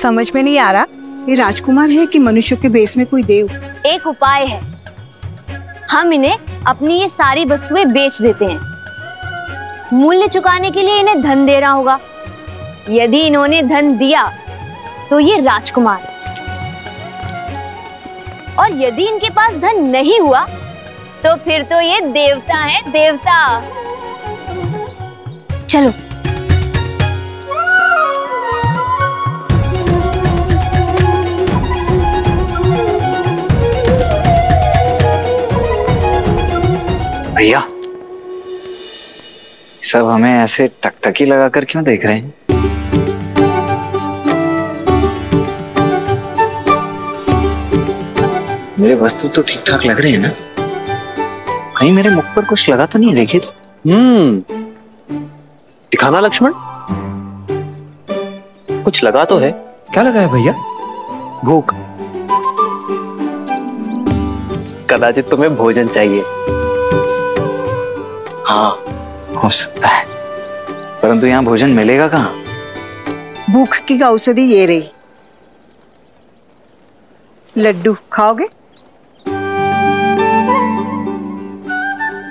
समझ में नहीं आ रहा, ये राजकुमार है कि मनुष्य के भेष में कोई देव? एक उपाय है, हम इन्हें अपनी ये सारी वस्तुएं बेच देते हैं। मूल्य चुकाने के लिए इन्हें धन देना होगा। यदि इन्होंने धन दिया तो ये राजकुमार, और यदि इनके पास धन नहीं हुआ तो फिर तो ये देवता है, देवता। चलो। भैया, सब हमें ऐसे टकटकी लगाकर क्यों देख रहे हैं? मेरे वस्त्र तो ठीक ठाक लग रहे हैं ना? कहीं मेरे मुख पर कुछ लगा तो नहीं? देखिए तो। दिखाना लक्ष्मण, कुछ लगा तो है। क्या लगा है भैया? भूख। कदाचित तुम्हें भोजन चाहिए। हाँ, हो सकता है, परंतु यहाँ भोजन मिलेगा कहाँ? भूख की औषधि ये रही। लड्डू खाओगे?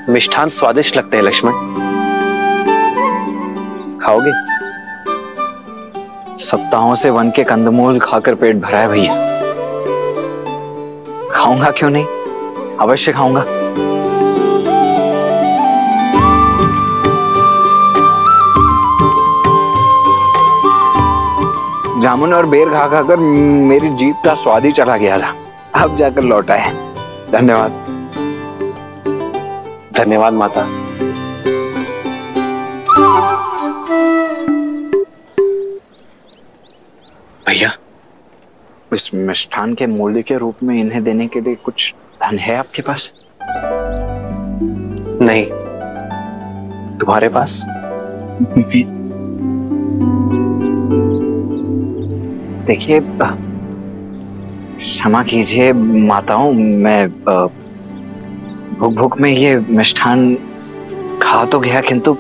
मिष्ठान स्वादिष्ट लगते हैं लक्ष्मण, खाओगे? सप्ताहों से वन के कंदमूल खाकर पेट भरा है भैया। खाऊंगा क्यों नहीं, अवश्य खाऊंगा। जामुन और बेर खा खाकर मेरी जीभ का स्वाद ही चला गया था, अब जाकर लौटा है। धन्यवाद। धन्यवाद माता। भैया, इस मिष्ठान के मूल्य के रूप में इन्हें देने के लिए कुछ धन है आपके पास? नहीं। तुम्हारे पास? देखिए, क्षमा कीजिए माताओं, मैं भूख भूख में ये मिष्ठान खा तो गया, किंतु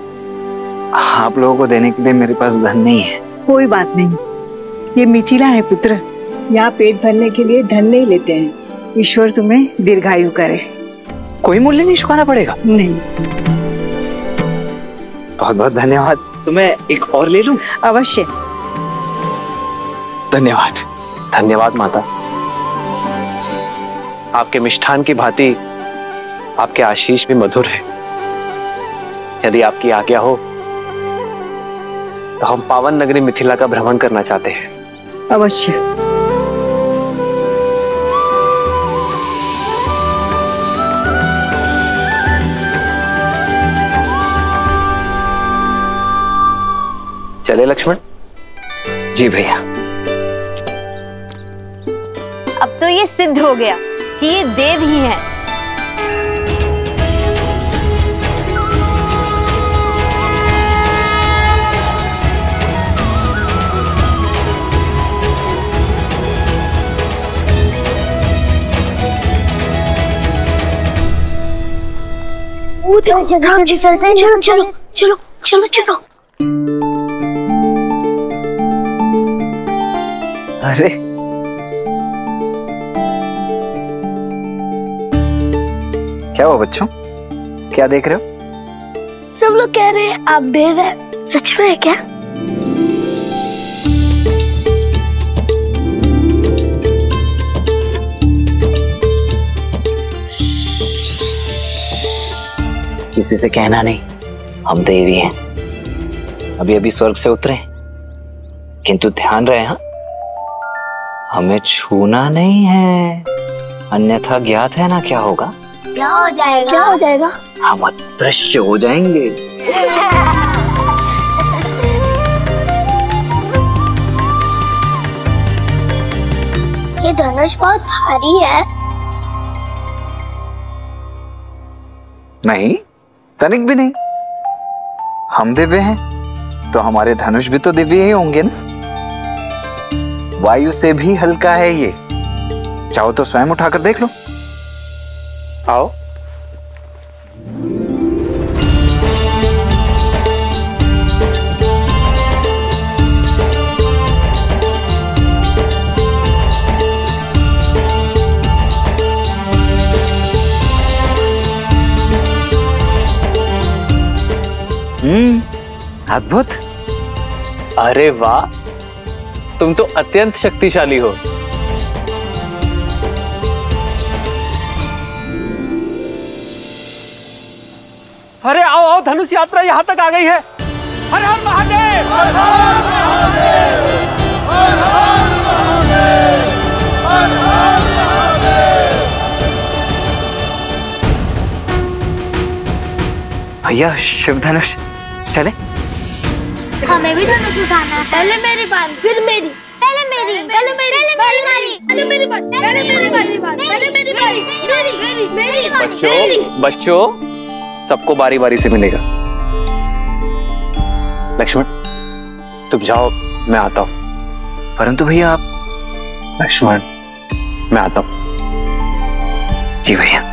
आप लोगों को देने के लिए मेरे पास धन नहीं है। कोई बात नहीं, ये मिथिला है पुत्र, यहाँ पेट भरने के लिए धन नहीं लेते हैं। ईश्वर तुम्हें दीर्घायु करे। कोई मूल्य नहीं चुकाना पड़ेगा? नहीं। बहुत बहुत धन्यवाद। तो मैं एक और ले लूं? अवश्य। धन्यवाद। धन्यवाद माता। आपके मिष्ठान की भांति आपके आशीष भी मधुर है। यदि आपकी आज्ञा हो तो हम पावन नगरी मिथिला का भ्रमण करना चाहते हैं। अवश्य। चले लक्ष्मण? जी भैया। अब तो ये सिद्ध हो गया कि ये देव ही हैं। चलते हैं, चलो चलो चलो चलो चलो। अरे क्या हुआ बच्चों, क्या देख रहे हो? सब लोग कह रहे हैं आप देव हैं, सच में है क्या? किसी से कहना नहीं, हम देवी हैं। अभी अभी स्वर्ग से उतरे, किंतु ध्यान रहे, हाँ, हमें छूना नहीं है, अन्यथा ज्ञात है ना क्या होगा? क्या हो जाएगा? क्या हो जाएगा? हम अदृश्य हो जाएंगे। ये धनुष बहुत भारी है। नहीं, तनिक भी नहीं। हम दिव्य हैं तो हमारे धनुष भी तो दिव्य ही होंगे ना। वायु से भी हल्का है ये, चाहो तो स्वयं उठाकर देख लो। आओ। अद्भुत। अरे वाह, तुम तो अत्यंत शक्तिशाली हो। अरे आओ आओ, धनुष यात्रा यहाँ तक आ गई है। हर हर महादेव, हर हर महादेव, हर हर महादेव, हर हर महादेव। भैया शिव धनुष चले। हमें भी धनुष उठाना है। पहले मेरी बारी, फिर मेरी, पहले मेरी, पहले मेरी, पहले मेरी, पहले मेरी बारी, पहले मेरी बारी, पहले मेरी बारी, मेरी बारी। बच्चों, सबको बारी बारी से मिलेगा। लक्ष्मण तुम जाओ, मैं आता हूं। परंतु भैया आप। लक्ष्मण मैं आता हूं। जी भैया।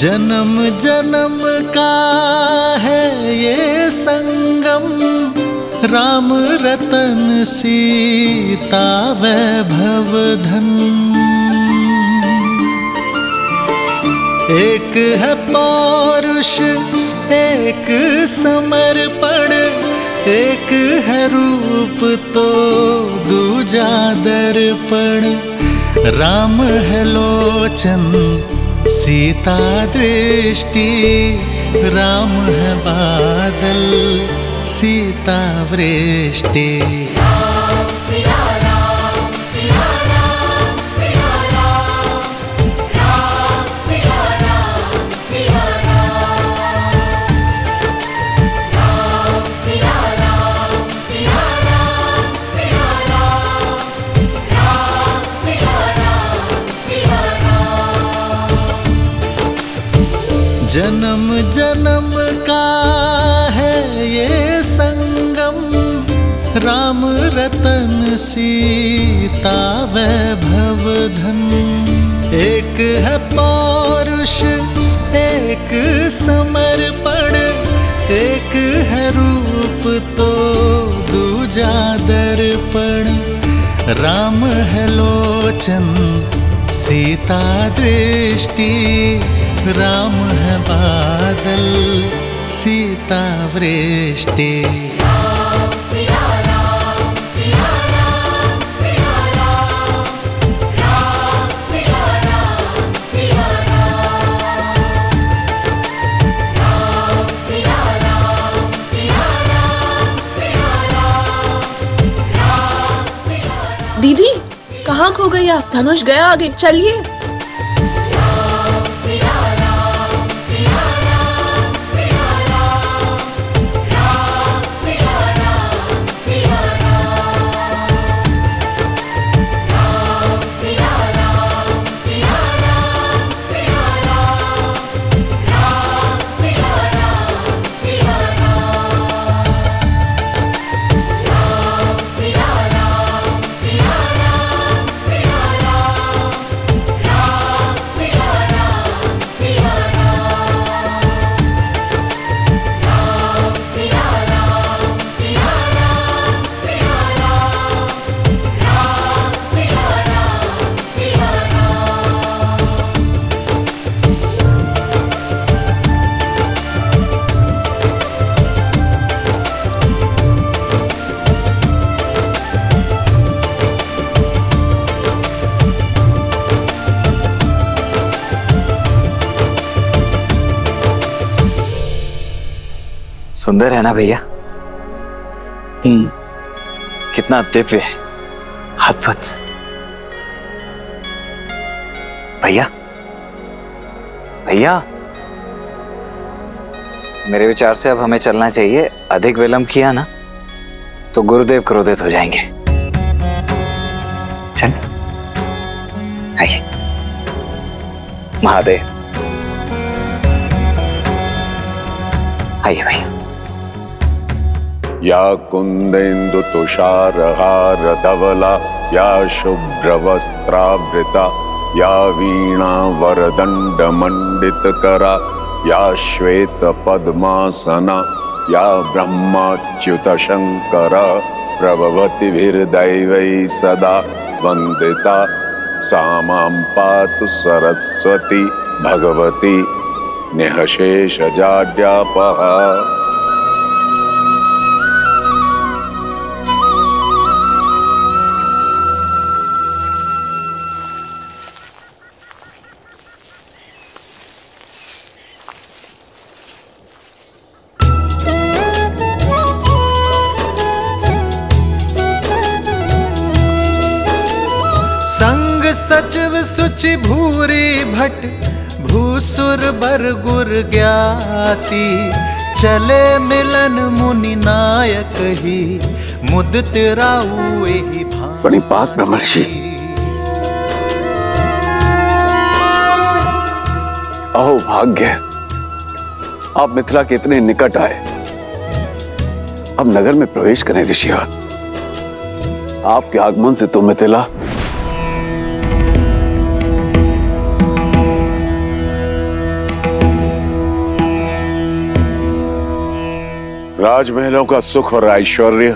जन्म जन्म का है ये संगम, राम रतन सीता वैभव धन। एक है पौरुष एक समर्पण, एक है रूप तो दूजा दर्पण। राम है लोचन सीता दृष्टि, राम है बादल सीता वृष्टि। जन्म जन्म का है ये संगम, राम रतन सीता वैभव धन। एक है पौरुष एक समर्पण, एक है रूप तो दूजा दर्पण। राम है लोचन सीता दृष्टि, राम है बादल सीता वृष्टि। दीदी कहाँ खो गई आप? धनुष गया आगे, चलिए। सुंदर है ना भैया? कितना दिव्य है, अद्भुत। भैया भैया, मेरे विचार से अब हमें चलना चाहिए। अधिक विलंब किया ना तो गुरुदेव क्रोधित हो जाएंगे। चल आइए। महादेव, आइए भैया। या कुंदेन्दु तुषारहार धवला, या शुभ्रवस्त्रावृता, या वीणा वरदंड मंडित करा, या श्वेत पद्मासना, या ब्रह्माच्युत शंकर प्रभवतिभिर्दैवै सदा वंदिता, सा मां पातु सरस्वती भगवती निःशेषजाड्यापहा। संग सचिव सुचि भूरी भट, भूसुर बरगुर ज्ञाति, चले मिलन मुनि नायक ही, मुदित राउ एहि भांति। प्रणिपात ब्रह्मर्षि। अहो भाग्य, आप मिथिला के इतने निकट आए। अब नगर में प्रवेश करें ऋषिवर। आपके आगमन से तो मिथिला राजमहलों का सुख और ऐश्वर्य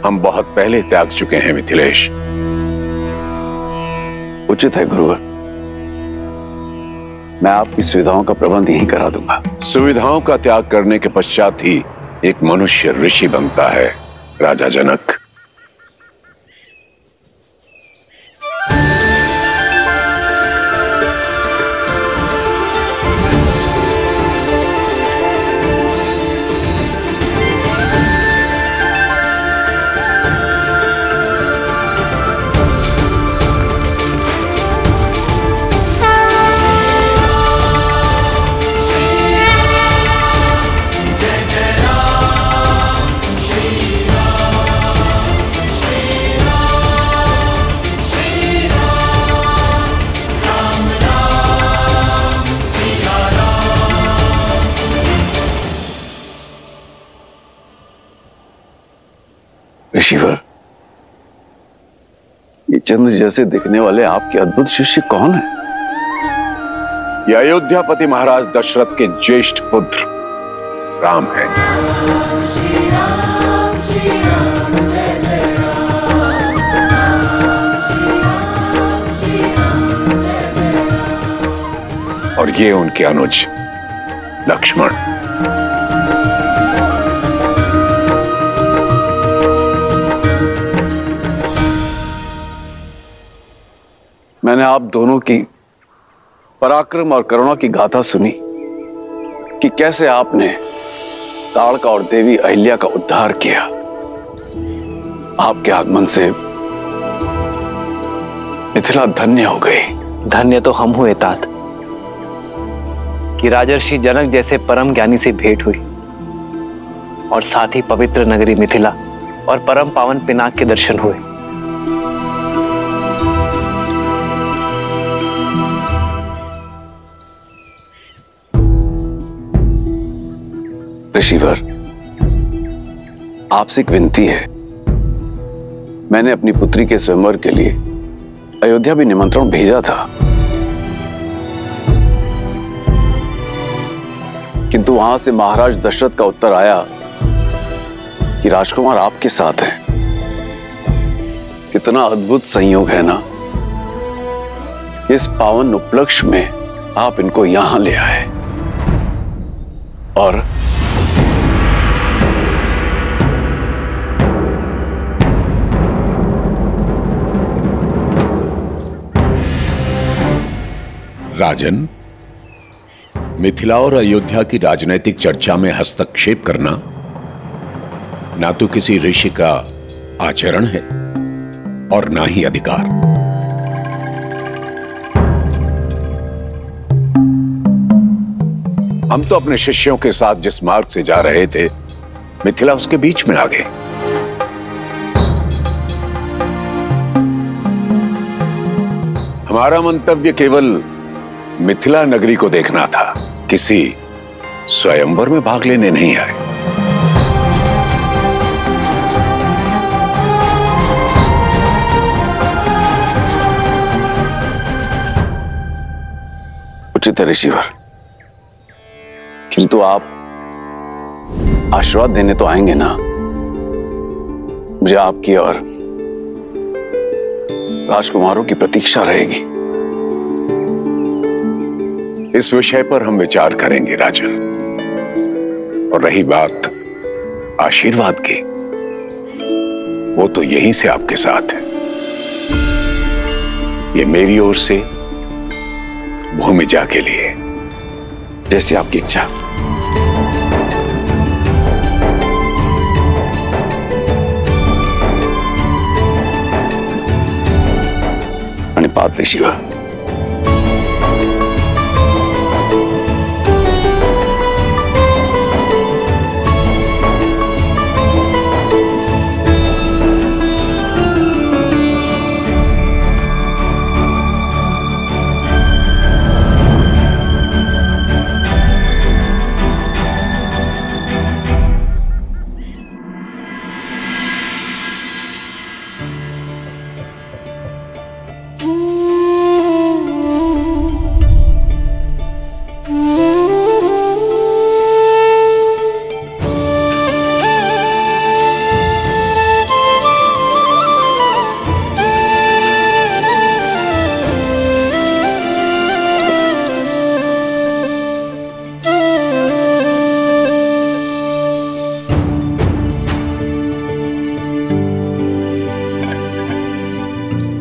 हम बहुत पहले त्याग चुके हैं मिथिलेश। उचित है गुरुवर, मैं आपकी सुविधाओं का प्रबंध यहीं करा दूंगा। सुविधाओं का त्याग करने के पश्चात ही एक मनुष्य ऋषि बनता है राजा जनक। ऋषिवर, ये चंद्र जैसे दिखने वाले आपके अद्भुत शिष्य कौन है? ये अयोध्यापति महाराज दशरथ के ज्येष्ठ पुत्र राम है। और ये उनके अनुज लक्ष्मण। मैंने आप दोनों की पराक्रम और करुणा की गाथा सुनी कि कैसे आपने ताड़का और देवी अहिल्या का उद्धार किया। आपके आगमन से मिथिला धन्य हो गई। धन्य तो हम हुए तात कि राजर्षि जनक जैसे परम ज्ञानी से भेंट हुई और साथ ही पवित्र नगरी मिथिला और परम पावन पिनाक के दर्शन हुए। ऋषिवर, आपसे एक विनती है। मैंने अपनी पुत्री के स्वयंवर के लिए अयोध्या भी निमंत्रण भेजा था, किंतु वहां से महाराज दशरथ का उत्तर आया कि राजकुमार आपके साथ हैं। कितना अद्भुत संयोग है ना कि इस पावन उपलक्ष्य में आप इनको यहां ले आए। और राजन, मिथिला और अयोध्या की राजनीतिक चर्चा में हस्तक्षेप करना ना तो किसी ऋषि का आचरण है और ना ही अधिकार। हम तो अपने शिष्यों के साथ जिस मार्ग से जा रहे थे, मिथिला उसके बीच में आ गए। हमारा मंतव्य केवल मिथिला नगरी को देखना था, किसी स्वयंवर में भाग लेने नहीं आए। उचित है ऋषिवर, किंतु आप आशीर्वाद देने तो आएंगे ना। मुझे आपकी और राजकुमारों की प्रतीक्षा रहेगी। इस विषय पर हम विचार करेंगे राजन। और रही बात आशीर्वाद की, वो तो यहीं से आपके साथ है। ये मेरी ओर से भूमिजा के लिए। जैसे आपकी इच्छा। पात ऋषिवा।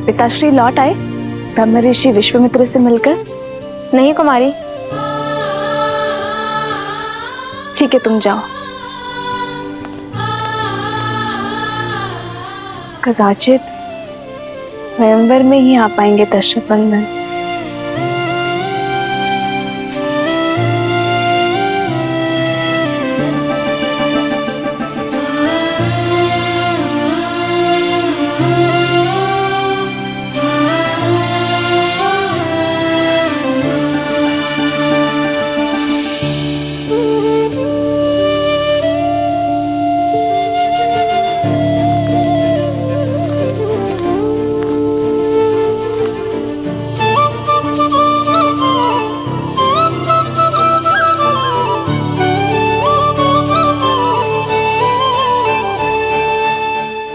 पिताश्री लौट आए ब्रह्म ऋषि विश्वामित्र से मिलकर? नहीं कुमारी। ठीक है, तुम जाओ। कदाचित स्वयंवर में ही आ पाएंगे दशरथ नंदन।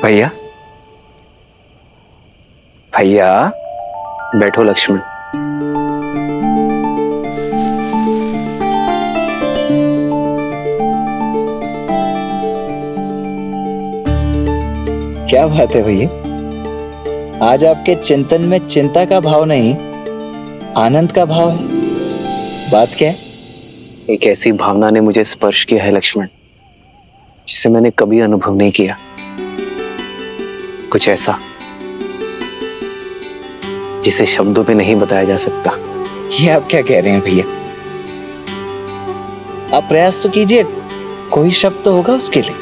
भैया, भैया बैठो लक्ष्मण। क्या बात है भैया, आज आपके चिंतन में चिंता का भाव नहीं, आनंद का भाव है। बात क्या है? एक ऐसी भावना ने मुझे स्पर्श किया है लक्ष्मण, जिसे मैंने कभी अनुभव नहीं किया। कुछ ऐसा जिसे शब्दों पे नहीं बताया जा सकता। ये आप क्या कह रहे हैं भैया? आप प्रयास तो कीजिए, कोई शब्द तो होगा उसके लिए।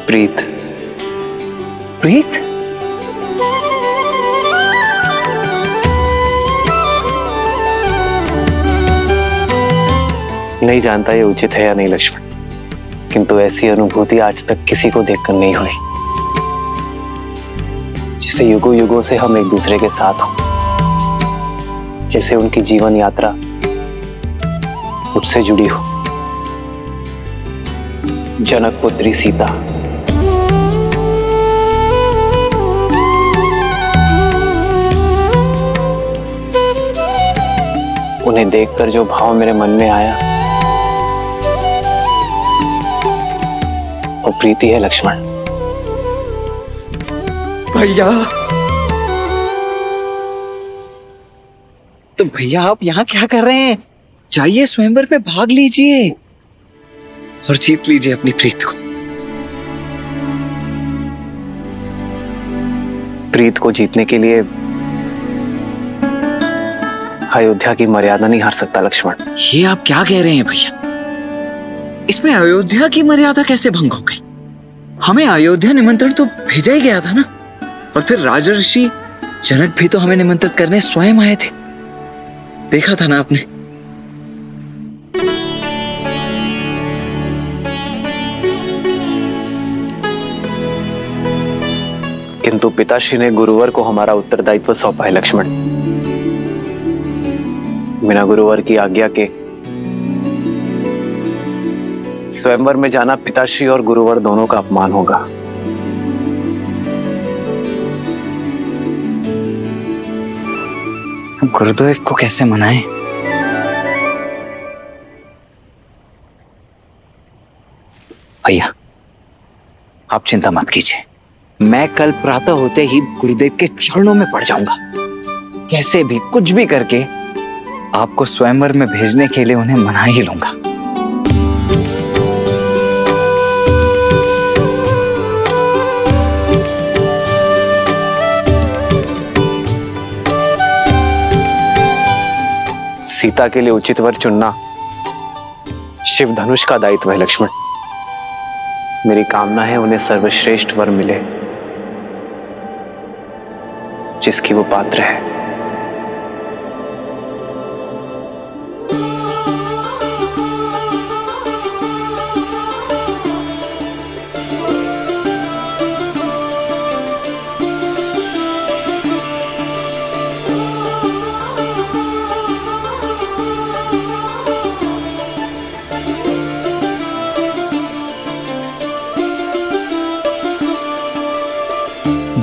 प्रीत। प्रीत? नहीं जानता ये उचित है या नहीं लक्ष्मण, किंतु ऐसी अनुभूति आज तक किसी को देखकर नहीं हुई, जिसे युगों युगों से हम एक दूसरे के साथ हो, जैसे उनकी जीवन यात्रा मुझसे जुड़ी हो। जनक पुत्री सीता, उन्हें देखकर जो भाव मेरे मन में आया वो प्रीति है लक्ष्मण। भैया, तो भैया आप यहाँ क्या कर रहे हैं? जाइए स्वयंवर में भाग लीजिए और जीत लीजिए अपनी प्रीत को। प्रीत को जीतने के लिए अयोध्या की मर्यादा नहीं हार सकता लक्ष्मण। ये आप क्या कह रहे हैं भैया? इसमें अयोध्या की मर्यादा कैसे भंग हो गई? हमें अयोध्या निमंत्रण तो भेजा ही गया था ना। और फिर राजर्षि जनक भी तो हमें निमंत्रित करने स्वयं आए थे, देखा था ना आपने। किंतु पिताश्री ने गुरुवर को हमारा उत्तरदायित्व सौंपा है लक्ष्मण। बिना गुरुवर की आज्ञा के स्वयंवर में जाना पिताश्री और गुरुवर दोनों का अपमान होगा। गुरुदेव को कैसे मनाएं? भैया आप चिंता मत कीजिए, मैं कल प्रातः होते ही गुरुदेव के चरणों में पड़ जाऊंगा। कैसे भी कुछ भी करके आपको स्वयंवर में भेजने के लिए उन्हें मना ही लूंगा। सीता के लिए उचित वर चुनना शिव धनुष का दायित्व है लक्ष्मण। मेरी कामना है उन्हें सर्वश्रेष्ठ वर मिले जिसकी वो पात्र है।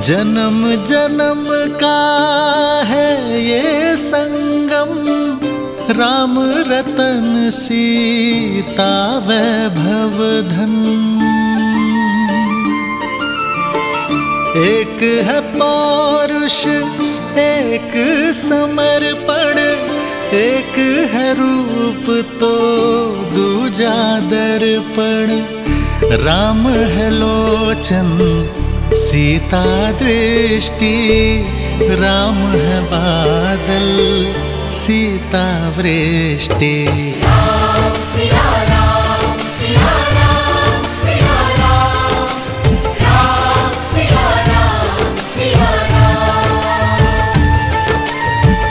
जन्म जन्म का है ये संगम, राम रतन सीता वैभव धन। एक है पौरुष एक समर्पण, एक है रूप तो दूजा दर्पण। राम है लोचन सीता दृष्टि, राम है बादल सीता वृष्टि। राम सिया राम सिया राम सिया राम, राम सिया राम सिया राम,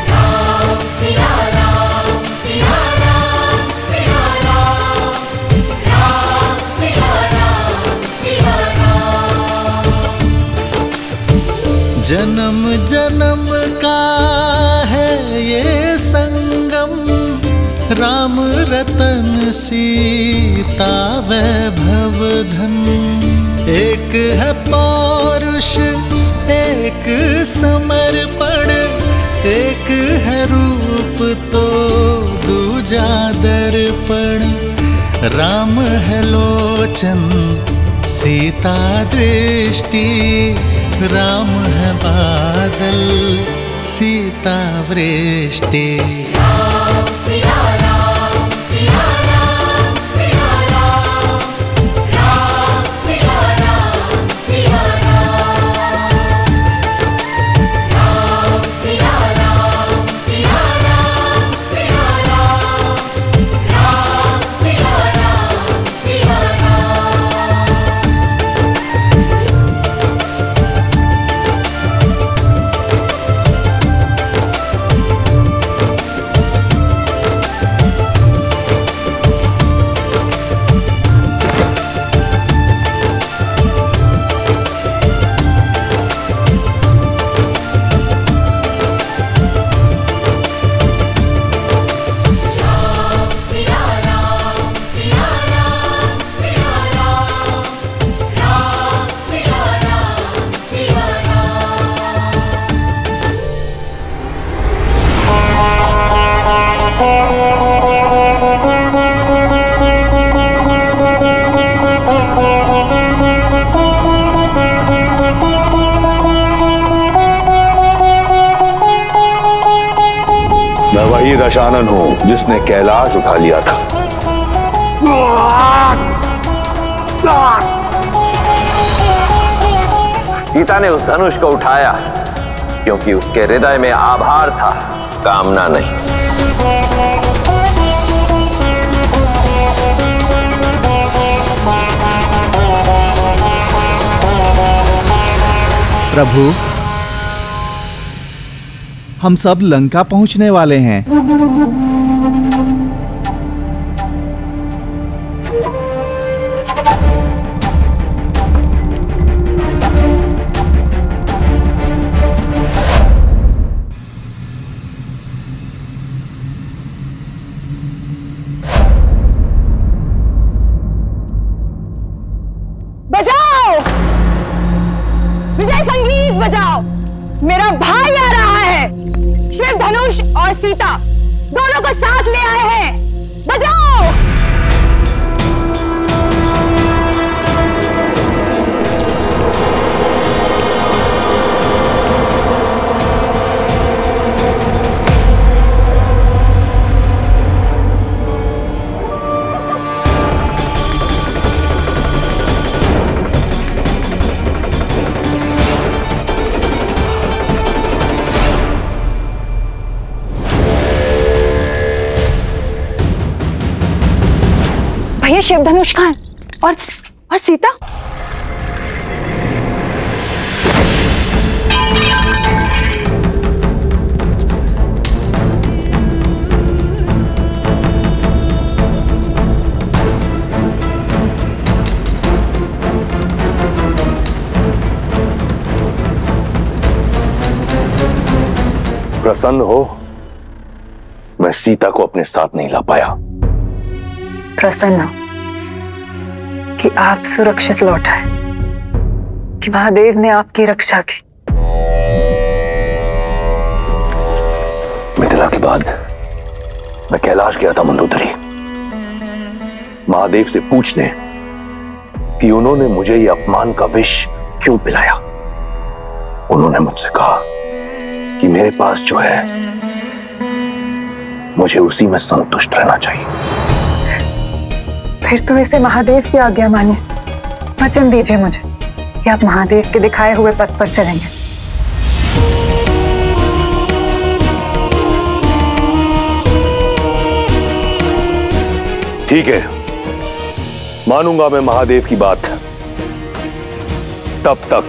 राम सिया राम सिया राम सिया राम, राम सिया राम सिया राम। जन्म जन्म का है ये संगम, राम रतन सीता वैभव धन। एक है पौरुष एक समर्पण, एक है रूप तो दूजा दर्पण। राम है लोचन सीता दृष्टि, राम है बादल सीता वृष्टि। राम सिया राम सिया राम सिया राम, राम सिया राम सिया राम, राम सिया राम सिया राम सिया राम, राम सिया राम सिया राम। वही दशानन हूं जिसने कैलाश उठा लिया था। सीता ने उस धनुष को उठाया क्योंकि उसके हृदय में आभार था, कामना नहीं। प्रभु, हम सब लंका पहुंचने वाले हैं। बजाओ, विजय संगीत बजाओ, मेरा भाई आ रहा है। शिव धनुष और सीता दोनों को साथ ले आए हैं। बजाओ। भैया शिव धनुष कहाँ है? और सीता? प्रसन्न हो, मैं सीता को अपने साथ नहीं ला पाया। प्रसन्न कि आप सुरक्षित लौट आए, कि महादेव ने आपकी रक्षा की। मिथिला के बाद मैं कैलाश गया था मंदोदरी, महादेव से पूछने कि उन्होंने मुझे ये अपमान का विष क्यों पिलाया। उन्होंने मुझसे कहा कि मेरे पास जो है मुझे उसी में संतुष्ट रहना चाहिए। फिर तो इसे महादेव की आज्ञा मानिए। वचन दीजिए मुझे कि आप महादेव के दिखाए हुए पथ पर चलेंगे। ठीक है, मानूंगा मैं महादेव की बात, तब तक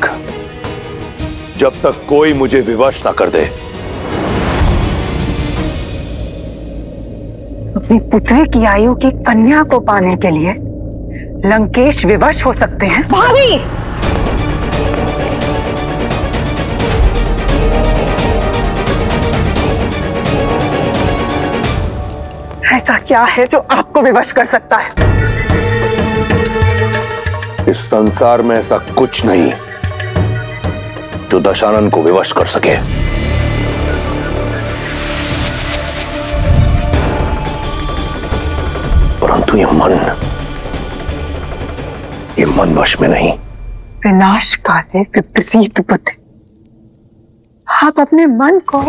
जब तक कोई मुझे विवश ना कर दे। अपनी पुत्री की आयु की कन्या को पाने के लिए लंकेश विवश हो सकते हैं। भाभी! ऐसा क्या है जो आपको विवश कर सकता है? इस संसार में ऐसा कुछ नहीं जो दशानन को विवश कर सके। परंतु ये मन वश में नहीं। विनाश काले विपरीत बुद्धि। आप अपने मन को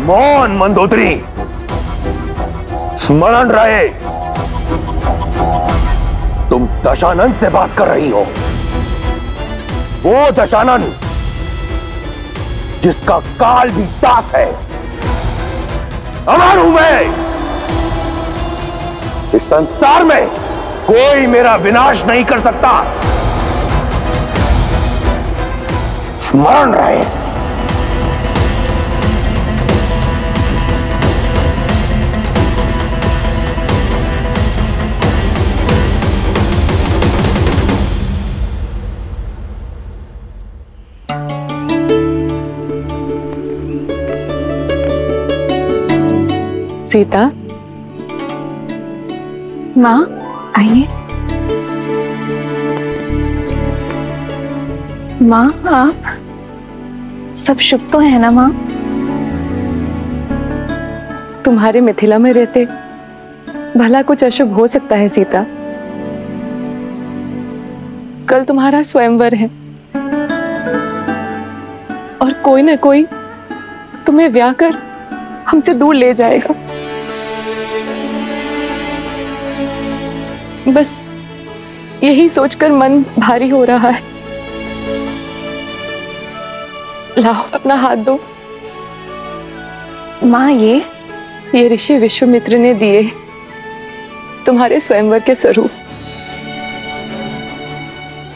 मौन मंदोदरी, स्मरण रहे तुम दशानन से बात कर रही हो। वो दशानन जिसका काल भी दास है। अमर हूं मैं। इस संसार में कोई मेरा विनाश नहीं कर सकता। स्मरण रहे। सीता, माँ आइए। माँ आप सब शुभ तो है ना माँ? तुम्हारे मिथिला में रहते भला कुछ अशुभ हो सकता है सीता? कल तुम्हारा स्वयंवर है और कोई न कोई तुम्हें ब्याह कर हमसे दूर ले जाएगा। बस यही सोचकर मन भारी हो रहा है। लाओ अपना हाथ दो। माँ, ये ऋषि विश्वामित्र ने दिए तुम्हारे स्वयंवर के स्वरूप।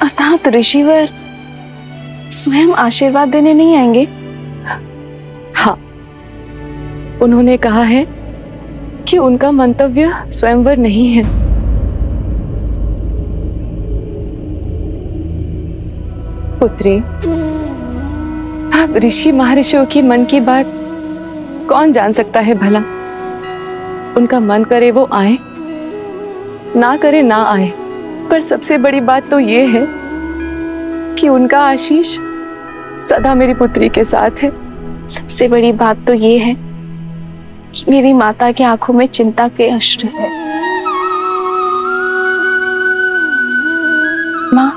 अर्थात ऋषिवर स्वयं आशीर्वाद देने नहीं आएंगे? हाँ, उन्होंने कहा है कि उनका मंतव्य स्वयंवर नहीं है। पुत्री, अब ऋषि महर्षियों की मन की बात कौन जान सकता है भला। उनका मन करे वो आए, ना करे ना आए, पर सबसे बड़ी बात तो ये है कि उनका आशीष सदा मेरी पुत्री के साथ है। सबसे बड़ी बात तो ये है कि मेरी माता की आंखों में चिंता के अश्रु है। माँ,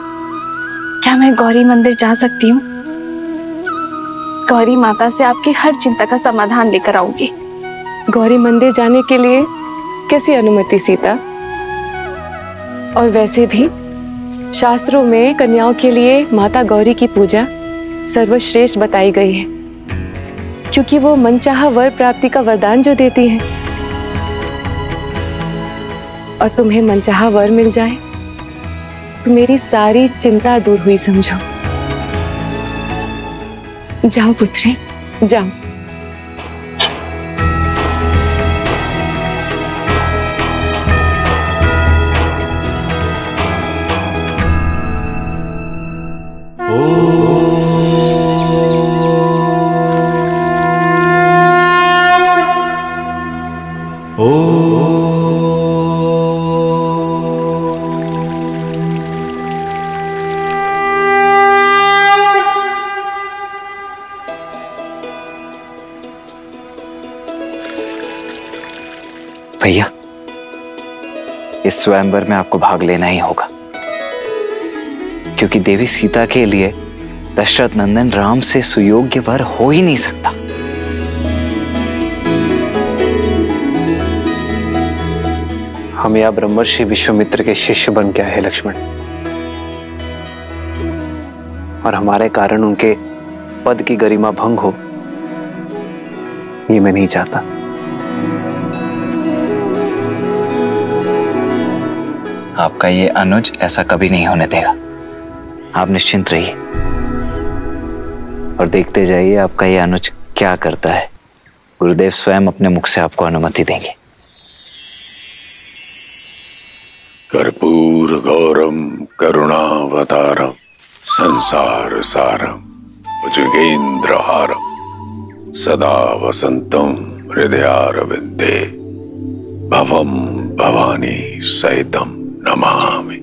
क्या मैं गौरी मंदिर जा सकती हूँ? गौरी माता से आपकी हर चिंता का समाधान लेकर आऊंगी। गौरी मंदिर जाने के लिए कैसी अनुमति सीता? और वैसे भी शास्त्रों में कन्याओं के लिए माता गौरी की पूजा सर्वश्रेष्ठ बताई गई है, क्योंकि वो मनचाहा वर प्राप्ति का वरदान जो देती है। और तुम्हें मनचाहा वर मिल जाए तो मेरी सारी चिंता दूर हुई समझो। जाओ पुत्री, जाओ। भैया, इस स्वयंवर में आपको भाग लेना ही होगा, क्योंकि देवी सीता के लिए दशरथ नंदन राम से सुयोग्य वर हो ही नहीं सकता। हम यहाँ ब्रह्मर्षि विश्वामित्र के शिष्य बन के आए लक्ष्मण, और हमारे कारण उनके पद की गरिमा भंग हो, ये मैं नहीं चाहता। आपका ये अनुज ऐसा कभी नहीं होने देगा। आप निश्चिंत रहिए और देखते जाइए आपका ये अनुज क्या करता है। गुरुदेव स्वयं अपने मुख से आपको अनुमति देंगे। कर्पूर गौरम करुणावतारम संसार सारम भुजगेन्द्रहारम सदा वसंतम हृदयारविंदे भवम भवानी सहितम नमामि।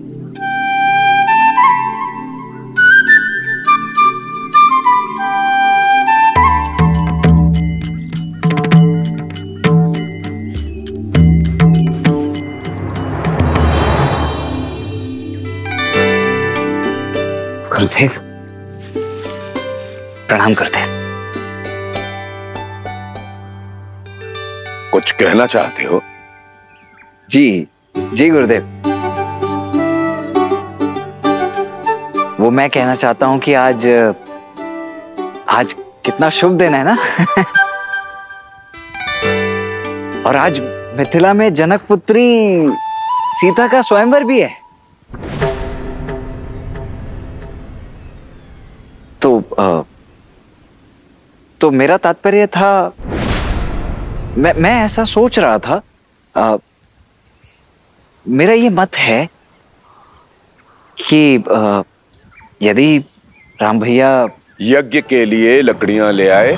गुरुदेव प्रणाम करते हैं। कुछ कहना चाहते हो? जी जी गुरुदेव, वो मैं कहना चाहता हूं कि आज कितना शुभ दिन है ना। और आज मिथिला में जनक पुत्री सीता का स्वयंवर भी है। तो मेरा तात्पर्य था, मैं ऐसा सोच रहा था, मेरा ये मत है कि यदि राम भैया यज्ञ के लिए लकड़ियां ले आए।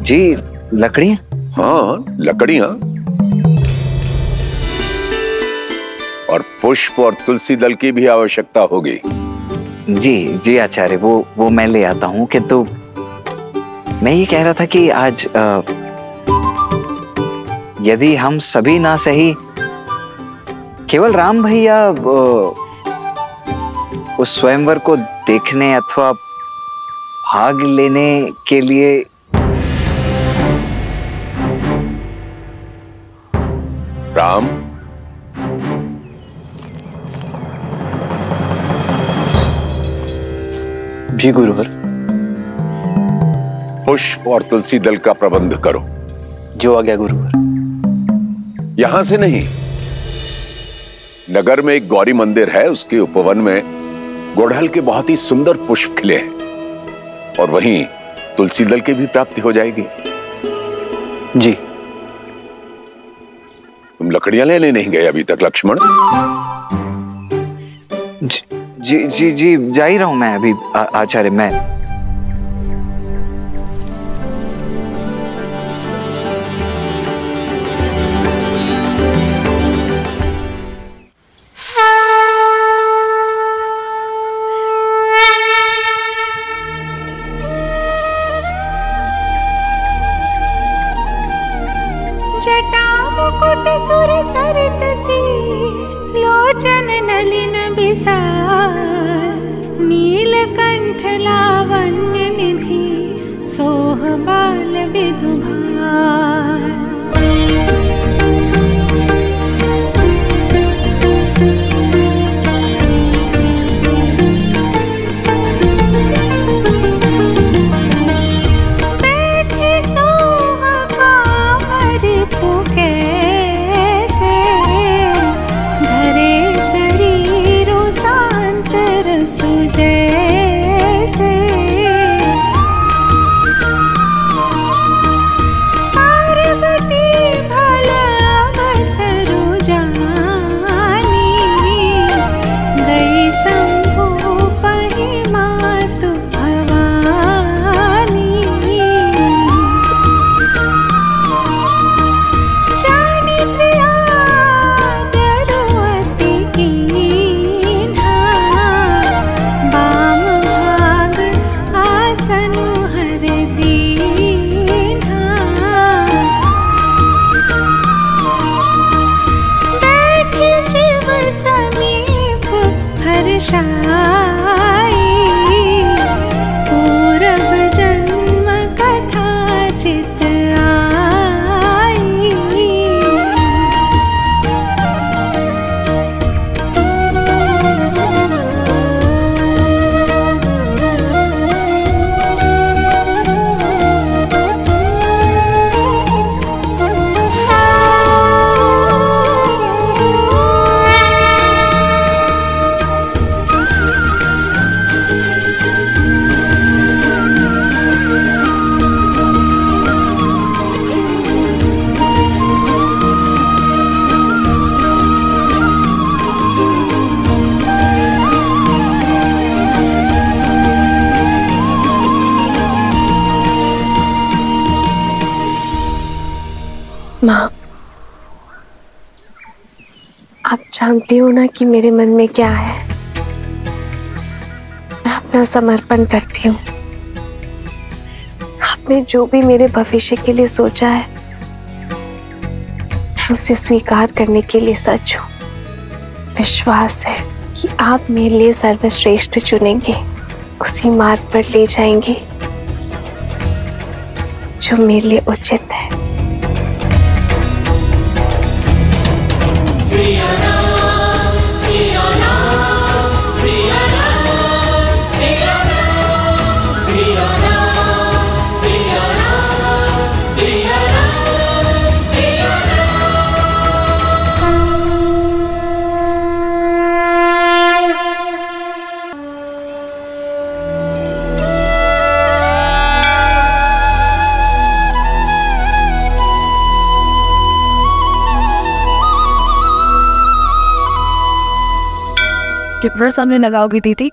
जी लकड़ियां? हाँ लकड़ियां, और पुष्प और तुलसी दल की भी आवश्यकता होगी। जी जी आचार्य, वो मैं ले आता हूँ। किंतु मैं ये कह रहा था कि आज यदि हम सभी ना सही, केवल राम भैया उस स्वयंवर को देखने अथवा भाग लेने के लिए राम, जी गुरुवर। पुष्प और तुलसी दल का प्रबंध करो। जो आ गया गुरुवर। यहां से नहीं, नगर में एक गौरी मंदिर है, उसके उपवन में गुड़हल के बहुत ही सुंदर पुष्प खिले हैं और वहीं तुलसी दल की भी प्राप्ति हो जाएगी। जी। तुम लकड़ियां लेने नहीं गए अभी तक लक्ष्मण? जी जी जी जा ही रहा हूं मैं अभी आचार्य। मैं जटा मुकुट सुर सरित सी लोचन नलिन बिसार नीलकंठ लावण्य निधि सोह बाल विधुभार। माँ, आप जानती हो ना कि मेरे मन में क्या है। मैं अपना समर्पण करती हूँ। आपने जो भी मेरे भविष्य के लिए सोचा है, मैं उसे स्वीकार करने के लिए सच हूँ। विश्वास है कि आप मेरे लिए सर्वश्रेष्ठ चुनेंगे, उसी मार्ग पर ले जाएंगे जो मेरे लिए उचित है। कितना समय लगाओगी दीदी?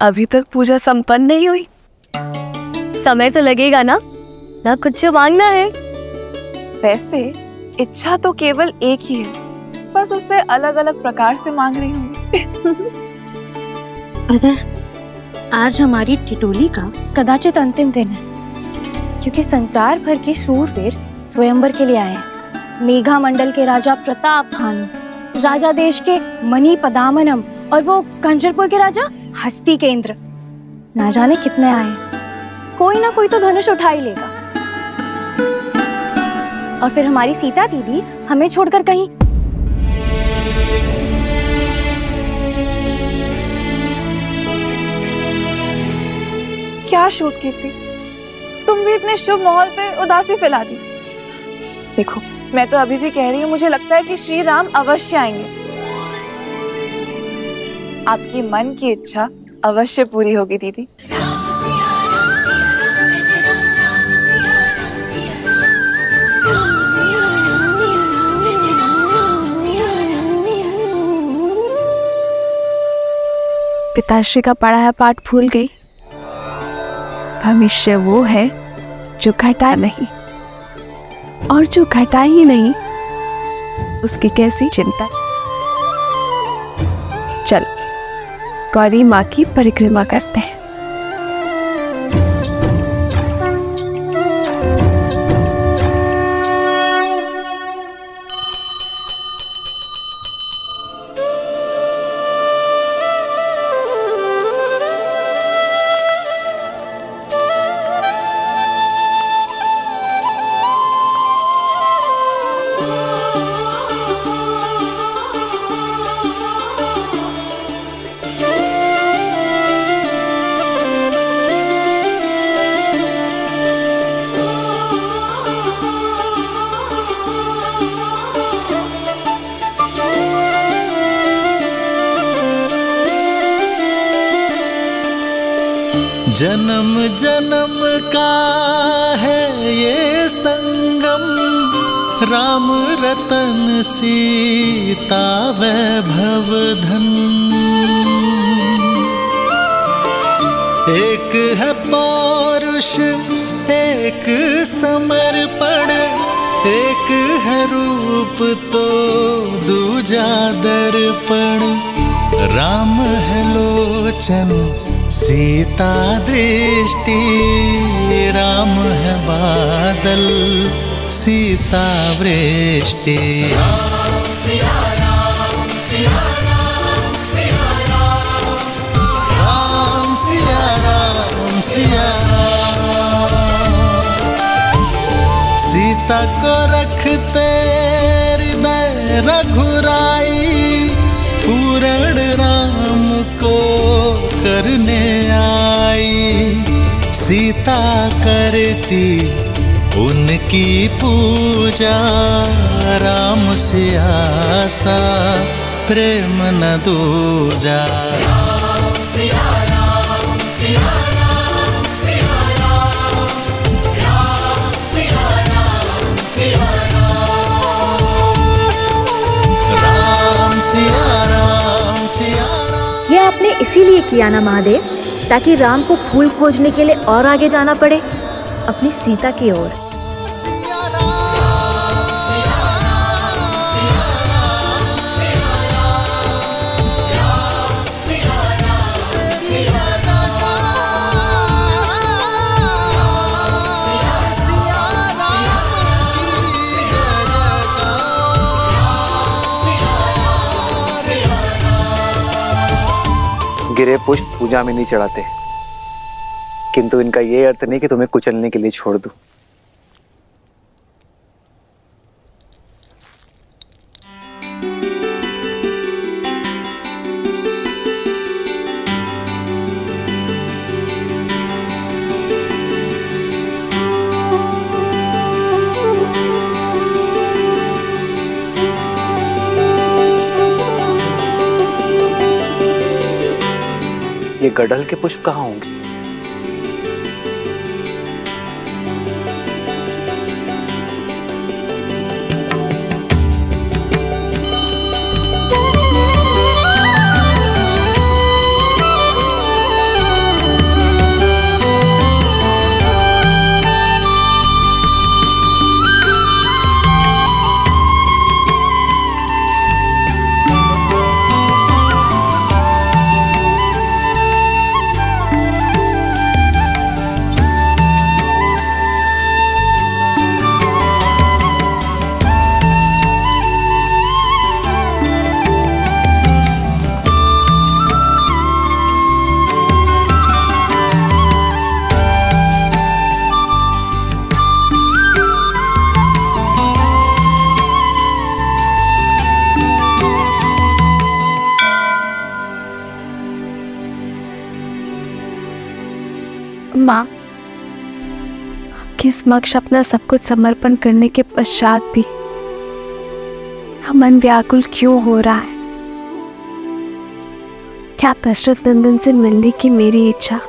अभी तक पूजा संपन्न नहीं हुई। समय तो लगेगा ना कुछ मांगना है। वैसे इच्छा तो केवल एक ही है, बस उससे अलग अलग प्रकार से मांग रही हूँ। आज हमारी ठिठोली का कदाचित अंतिम दिन है, क्योंकि संसार भर के शूरवीर स्वयंवर के लिए आए हैं। मेघा मंडल के राजा प्रताप भानु, राजा देश के मणि पदामनम और वो कंचरपुर के राजा हस्ती के इंद्र ना जाने कितने आए हैं। कोई ना कोई तो धनुष उठा ही लेगा। और फिर हमारी सीता दीदी हमें छोड़कर कहीं। क्या शूट कीर्ति, तुम भी इतने शुभ माहौल पे उदासी फैला दी। देखो, मैं तो अभी भी कह रही हूँ, मुझे लगता है कि श्री राम अवश्य आएंगे। आपकी मन की इच्छा अवश्य पूरी होगी दीदी। पिताश्री का पढ़ाया पाठ भूल गई। भविष्य वो है जो घटा नहीं, और जो घटा ही नहीं उसकी कैसी चिंता। चलो गौरी माँ की परिक्रमा करते हैं। जन्म जन्म का है ये संगम, राम रतन सीता वैभव धन। एक है पौरुष एक समर्पण, एक है रूप तो दूजा दर्पण। राम है लोचन सीता दृष्टि, राम है बादल सीता वृष्टि। राम सिया राम सिया राम सिया राम, राम सिया राम सिया राम। सीता को रखते हृदय रघुराई, पूर्ण राम को करने आई। सीता करती उनकी पूजा, राम से आसा प्रेम न दूजा। राम सिया राम सिया राम सिया राम, राम सिया राम सिया राम, राम सिया राम सिया। ये आपने इसीलिए किया ना महादेव, ताकि राम को फूल खोजने के लिए और आगे जाना पड़े अपनी सीता की ओर। गिरे पुष्प पूजा में नहीं चढ़ाते, किंतु इनका ये अर्थ नहीं कि तुम्हें कुचलने के लिए छोड़ दूं। ये गड़हल के पुष्प कहाँ होंगे? उनके समक्ष अपना सब कुछ समर्पण करने के पश्चात भी मन व्याकुल क्यों हो रहा है? क्या दशरथ नंदन से मिलने की मेरी इच्छा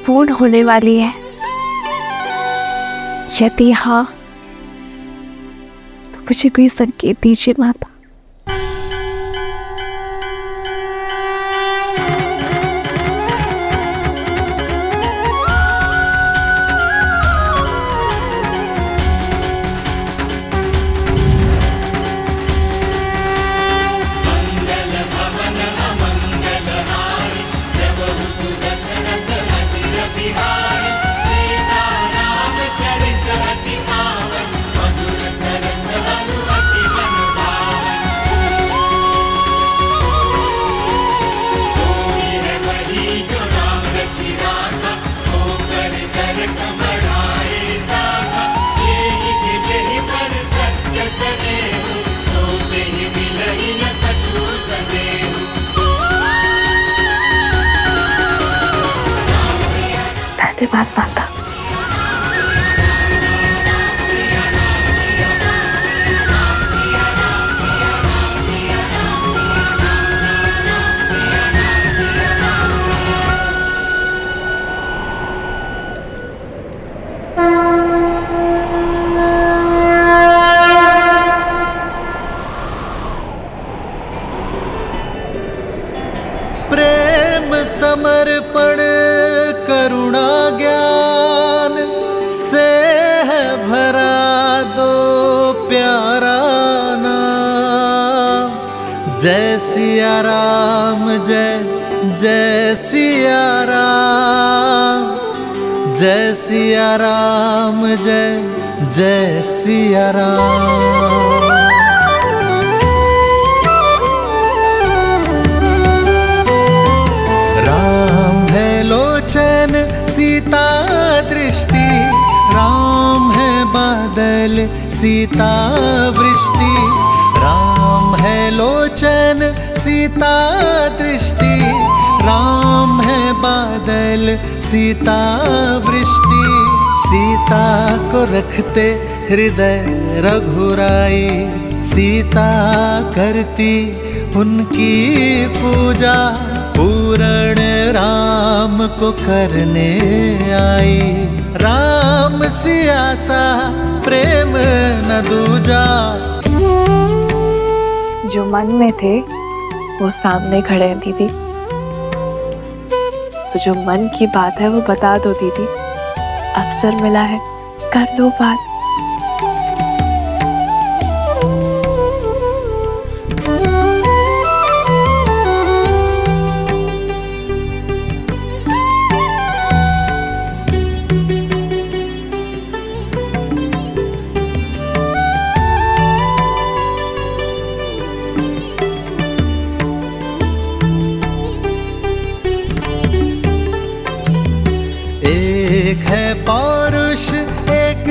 पूर्ण होने वाली है? यदि हाँ, तो मुझे कोई संकेत दीजिए माता। धन्यवाद माता। प्रेम समर्पण करुणा ज्ञान से है भरा दो प्यारा नाम। जय सिया राम, जय जय सिया राम, जय सिया राम, जय जय सिया राम। लोचन सीता दृष्टि, राम है बादल सीता वृष्टि। राम है लोचन सीता दृष्टि, राम है बादल सीता वृष्टि। सीता को रखते हृदय रघुराई, सीता करती उनकी पूजा। पूर्ण राम को करने आई, राम सिया सा प्रेम न दूजा। जो मन में थे वो सामने खड़े हैं दीदी, तो जो मन की बात है वो बता दो दीदी। अवसर मिला है, कर लो बात। एक है पौरुष एक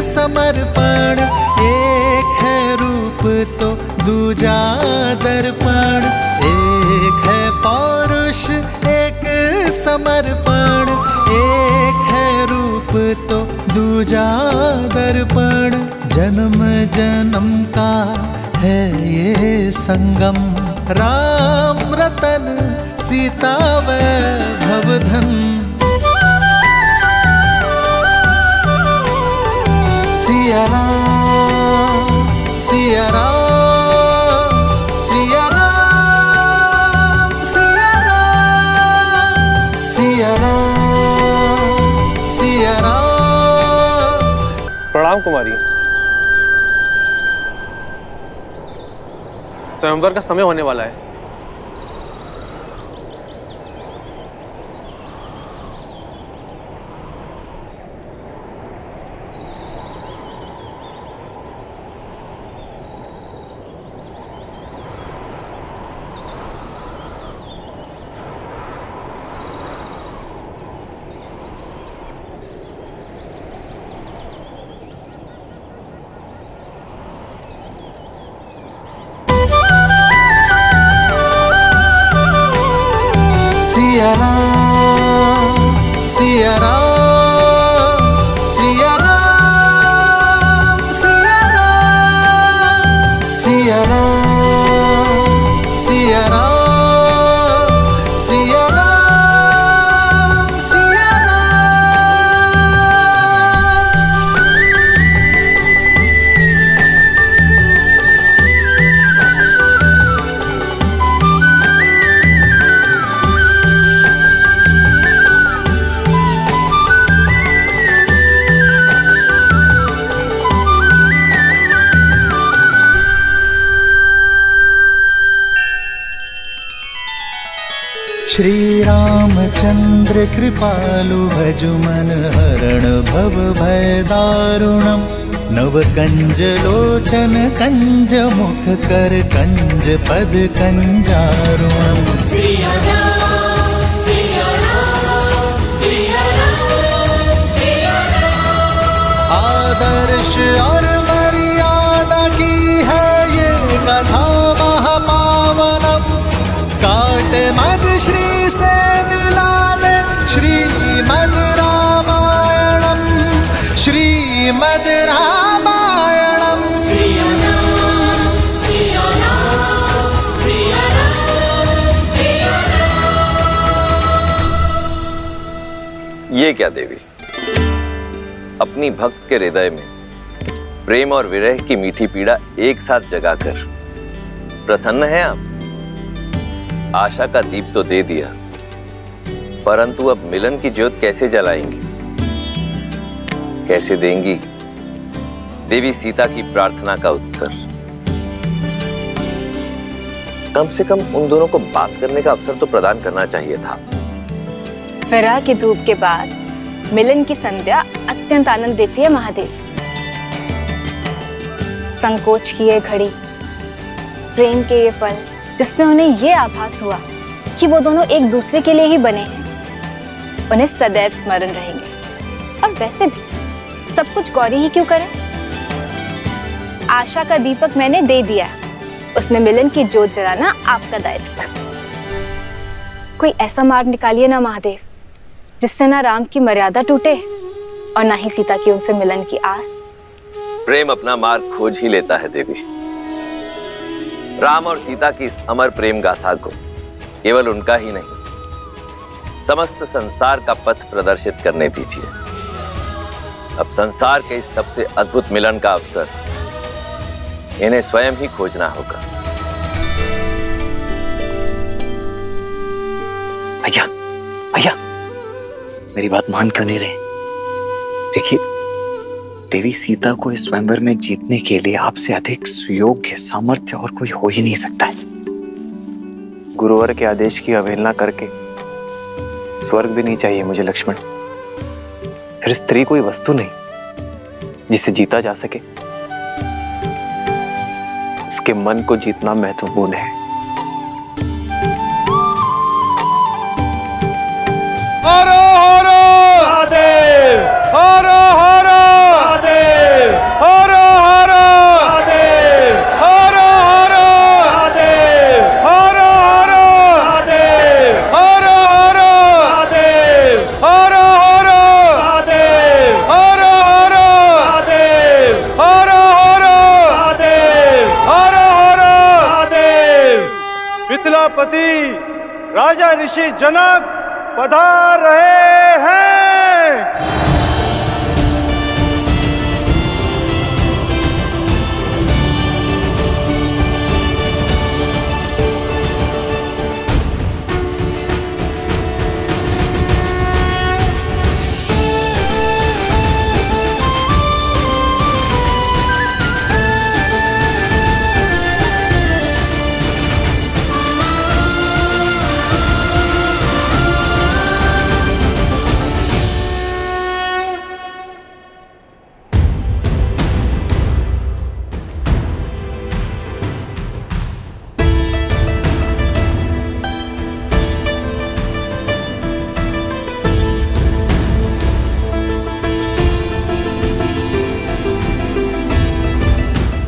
समर्पण, एक है रूप तो दूजा दर्पण। एक है पौरुष एक समर्पण, एक है रूप तो दूजा दर्पण। जन्म जन्म का है ये संगम, राम रतन सीता वैभव धन। सिया राम, सिया राम, सिया राम, सिया राम, सिया राम, सिया राम। प्रणाम कुमारी। स्वयंवर का समय होने वाला है। श्री रामचंद्र कृपालु भजु मन हरण भव भय दारुणम नव कंज लोचन कंज मुख कर कंज पद कंजारुणम। सिया राम, सिया राम, सिया राम, सिया राम। आदर्श और मर्यादा की है ये कथा महापावनम काट मद श्री से मिला दे श्रीमद रामायणम श्रीमद रामायणम। सिया राम, सिया राम, सिया राम, सिया राम। ये क्या देवी, अपनी भक्त के हृदय में प्रेम और विरह की मीठी पीड़ा एक साथ जगाकर प्रसन्न है आप? आशा का दीप तो दे दिया, परंतु अब मिलन की ज्योत कैसे जलाएंगी, कैसे देंगी देवी सीता की प्रार्थना का उत्तर? कम से कम उन दोनों को बात करने का अवसर तो प्रदान करना चाहिए था। विरह की धूप के बाद मिलन की संध्या अत्यंत आनंद देती है महादेव। संकोच की ये घड़ी, प्रेम के ये पल जिसमें उन्हें ये आभास हुआ कि वो दोनों एक दूसरे के लिए ही बने हैं, उन्हें सदैव स्मरण रहेंगे। और वैसे भी सब कुछ गौरी ही क्यों करे? आशा का दीपक मैंने दे दिया, उसमें मिलन की ज्योत जलाना आपका दायित्व। कोई ऐसा मार्ग निकालिए ना महादेव, जिससे ना राम की मर्यादा टूटे और ना ही सीता की उनसे मिलन की आस। प्रेम अपना मार्ग खोज ही लेता है देवी। राम और सीता की इस अमर प्रेम गाथा को केवल उनका ही नहीं, समस्त संसार का पथ प्रदर्शित करने दीजिए। अब संसार के इस सबसे अद्भुत मिलन का अवसर इन्हें स्वयं ही खोजना होगा। भैया, भैया, मेरी बात मान क्यों नहीं रहे? देखिए, देवी सीता को इस स्वयंवर में जीतने के लिए आपसे अधिक सुयोग्य सामर्थ्य और कोई हो ही नहीं सकता है। गुरुवर के आदेश की अवहेलना करके स्वर्ग भी नहीं चाहिए मुझे लक्ष्मण। फिर स्त्री कोई वस्तु नहीं जिसे जीता जा सके, उसके मन को जीतना महत्वपूर्ण है। हरो हरो महादेव, हरो हरो महादेव, हरो हरो महादेव, हरो हरो महादेव, हरो हरो महादेव, हरो हरो महादेव, हरो हरो महादेव, हरो हरो महादेव, हरो हरो महादेव, हरो हरो महादेव। मिथिलापति राजा ऋषि जनक पधार रहे हैं।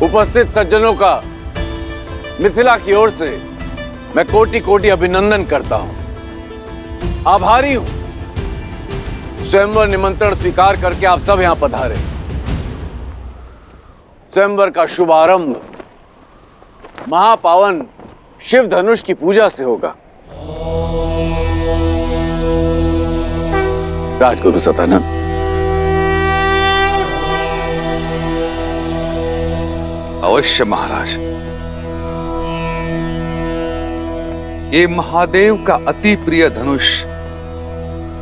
उपस्थित सज्जनों का मिथिला की ओर से मैं कोटि कोटि अभिनंदन करता हूं। आभारी हूं स्वयंवर निमंत्रण स्वीकार करके आप सब यहां पधारे। स्वयंवर का शुभारंभ महापावन शिव धनुष की पूजा से होगा। राजगुरु सतानंद, अवश्य महाराज। ये महादेव का अति प्रिय धनुष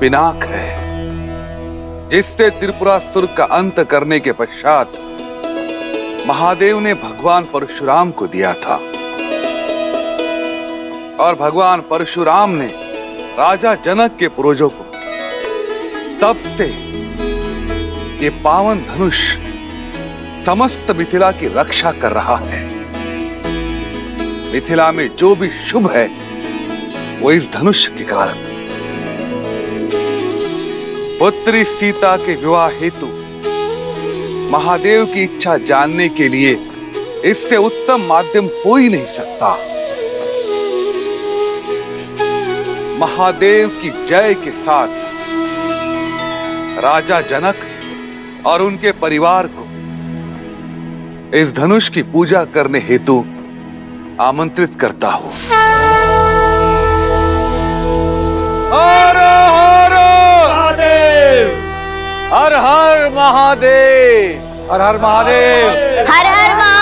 पिनाक है, जिससे त्रिपुरासुर का अंत करने के पश्चात महादेव ने भगवान परशुराम को दिया था और भगवान परशुराम ने राजा जनक के पूर्वजों को, तब से ये पावन धनुष समस्त मिथिला की रक्षा कर रहा है। मिथिला में जो भी शुभ है वो इस धनुष के कारण। पुत्री सीता के विवाह हेतु महादेव की इच्छा जानने के लिए इससे उत्तम माध्यम हो ही नहीं सकता। महादेव की जय के साथ राजा जनक और उनके परिवार को इस धनुष की पूजा करने हेतु आमंत्रित करता हूं। हर हर महादेव, हर हर महादेव, हर हर महादेव, हर हर महादेव।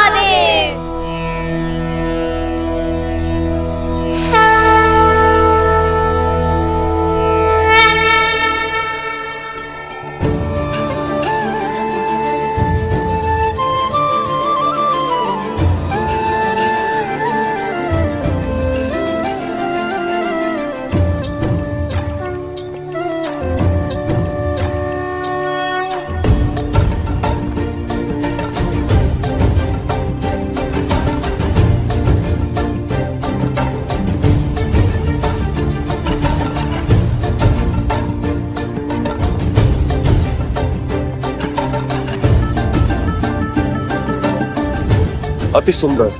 अति सुंदर,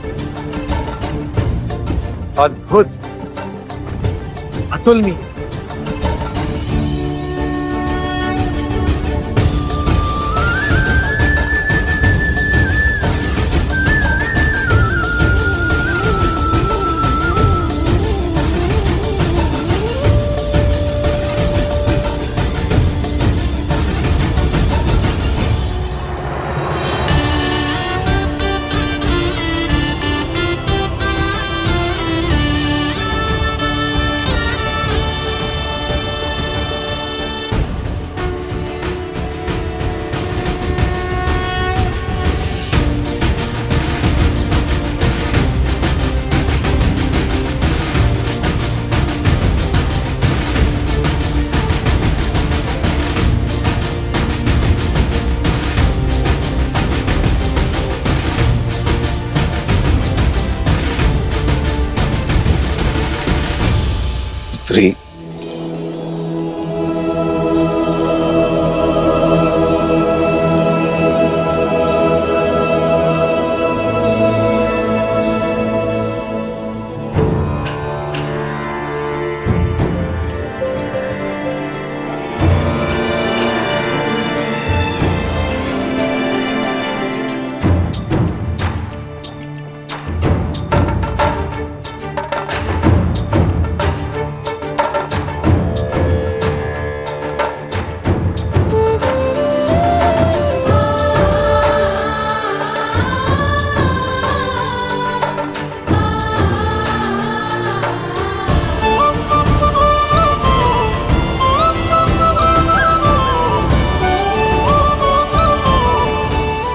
अद्भुत, अतुलनीय। पुत्री,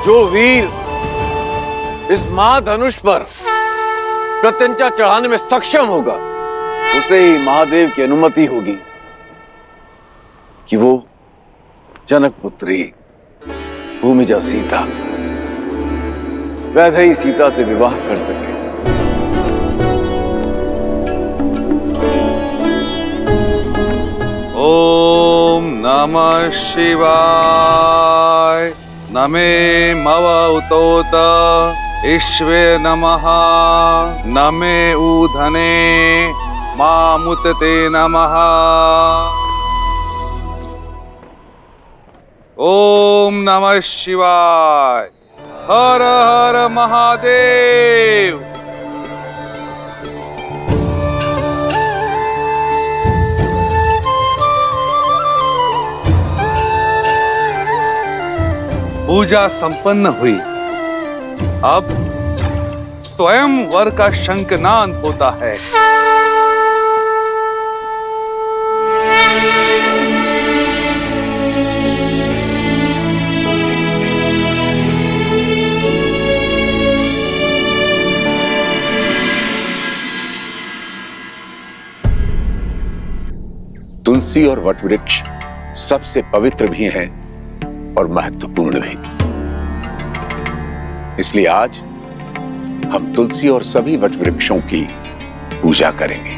जो वीर इस महाधनुष पर प्रत्यंचा चढ़ाने में सक्षम होगा उसे ही महादेव की अनुमति होगी कि वो जनक पुत्री भूमिजा सीता वैदेही सीता से विवाह कर सके। ओम नमः शिवाय। नमे मव उतोत ईश्वे नमः। नमे ऊधने मामुतते नमः। ओम नमः शिवाय। हर हर महादेव। पूजा संपन्न हुई। अब स्वयं वर का शंखनाद होता है। तुलसी और वटवृक्ष सबसे पवित्र भी हैं और महत्वपूर्ण भी। इसलिए आज हम तुलसी और सभी वटवृक्षों की पूजा करेंगे।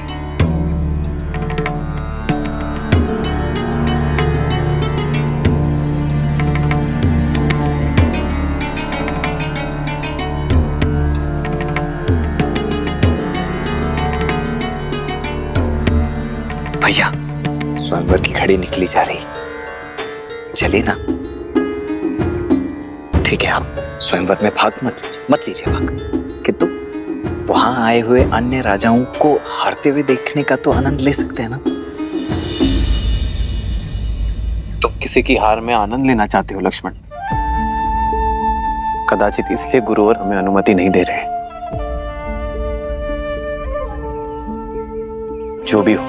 भैया, स्वयंवर की घड़ी निकली जा रही, चलिए ना। ठीक है, आप स्वयंवर में भाग मत लीजिए भाग, किंतु वहां आए हुए अन्य राजाओं को हारते हुए देखने का तो आनंद ले सकते हैं ना। तुम किसी की हार में आनंद लेना चाहते हो लक्ष्मण? कदाचित इसलिए गुरुवर हमें अनुमति नहीं दे रहे। जो भी हो,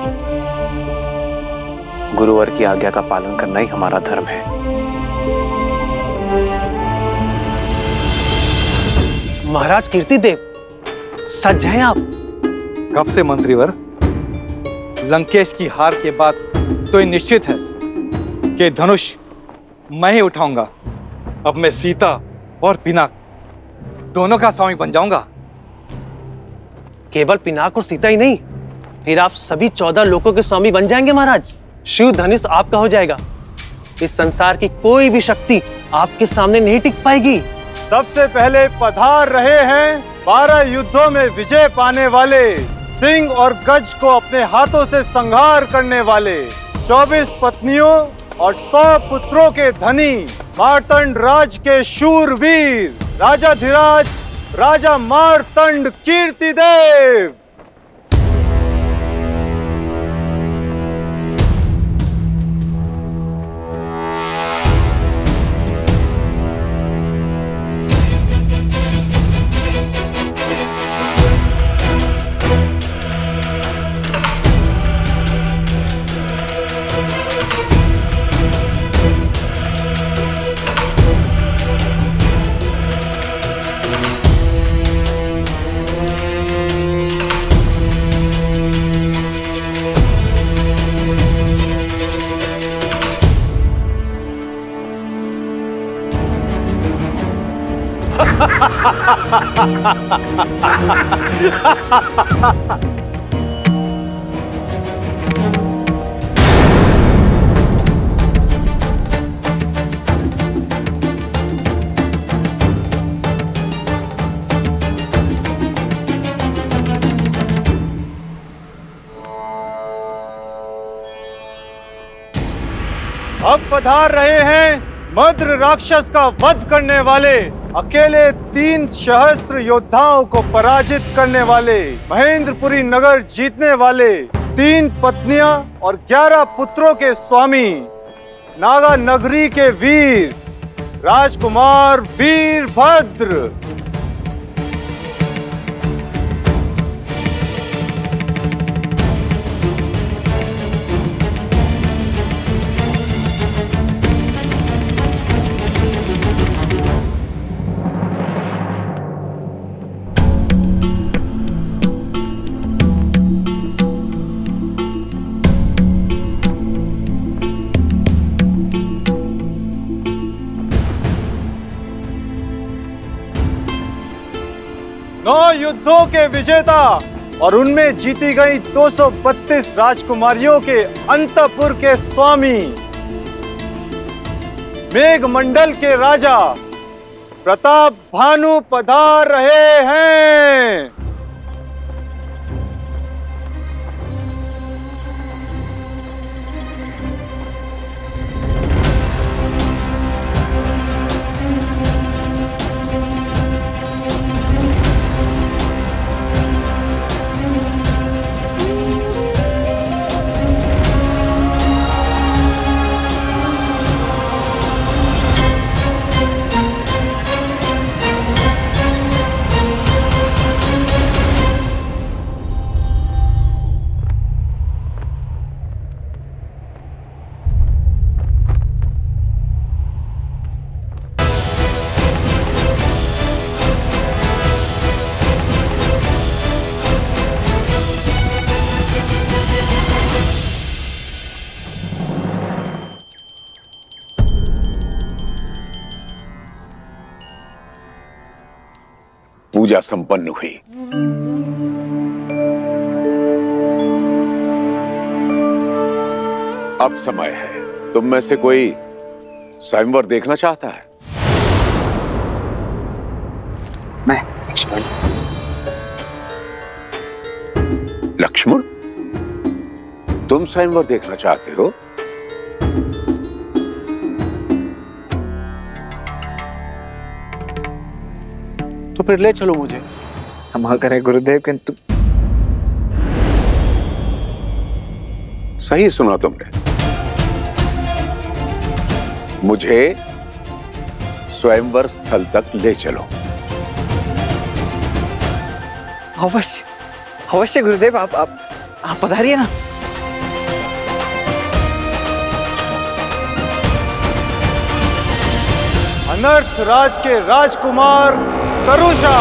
गुरुवर की आज्ञा का पालन करना ही हमारा धर्म है। महाराज कीर्तिदेव, सच हैं आप? कब से मंत्रीवर? लंकेश की हार के बाद तो ये निश्चित है कि धनुष मैं ही उठाऊंगा। अब मैं सीता और पिनाक दोनों का स्वामी बन जाऊंगा। केवल पिनाक और सीता ही नहीं, फिर आप सभी 14 लोकों के स्वामी बन जाएंगे महाराज। शिव धनुष आपका हो जाएगा। इस संसार की कोई भी शक्ति आपके सामने नहीं टिक पाएगी। सबसे पहले पधार रहे हैं 12 युद्धों में विजय पाने वाले, सिंह और गज को अपने हाथों से संहार करने वाले, 24 पत्नियों और 100 पुत्रों के धनी, मार्तंड राज के शूरवीर, राजाधिराज राजा मार्तंड कीर्तिदेव। अब पधार रहे हैं मद्र राक्षस का वध करने वाले, अकेले 3 सहस्त्र योद्धाओं को पराजित करने वाले, महेंद्रपुरी नगर जीतने वाले, 3 पत्नियां और 11 पुत्रों के स्वामी, नागा नगरी के वीर, राजकुमार वीरभद्र। युद्धों के विजेता और उनमें जीती गई 232 राजकुमारियों के अंतपुर के स्वामी, मेघमंडल के राजा प्रताप भानु पधार रहे हैं। पूजा संपन्न हुई। अब समय है, तुम में से कोई स्वयंवर देखना चाहता है? मैं लक्ष्मण, तुम स्वयंवर देखना चाहते हो? तो फिर ले चलो मुझे। क्षमा करें गुरुदेव, किंतु सही सुना तुमने, मुझे स्वयंवर स्थल तक ले चलो। अवश्य अवश्य गुरुदेव, आप पधारिए ना। अनर्थ राज के राजकुमार करुषा।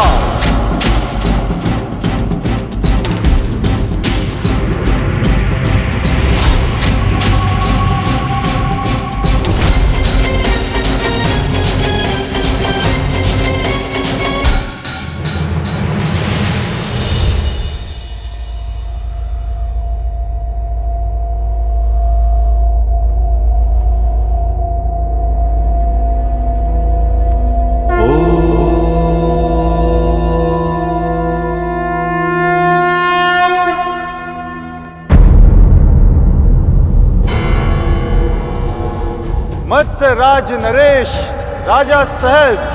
मत्स्य राज नरेश, राजा सहज।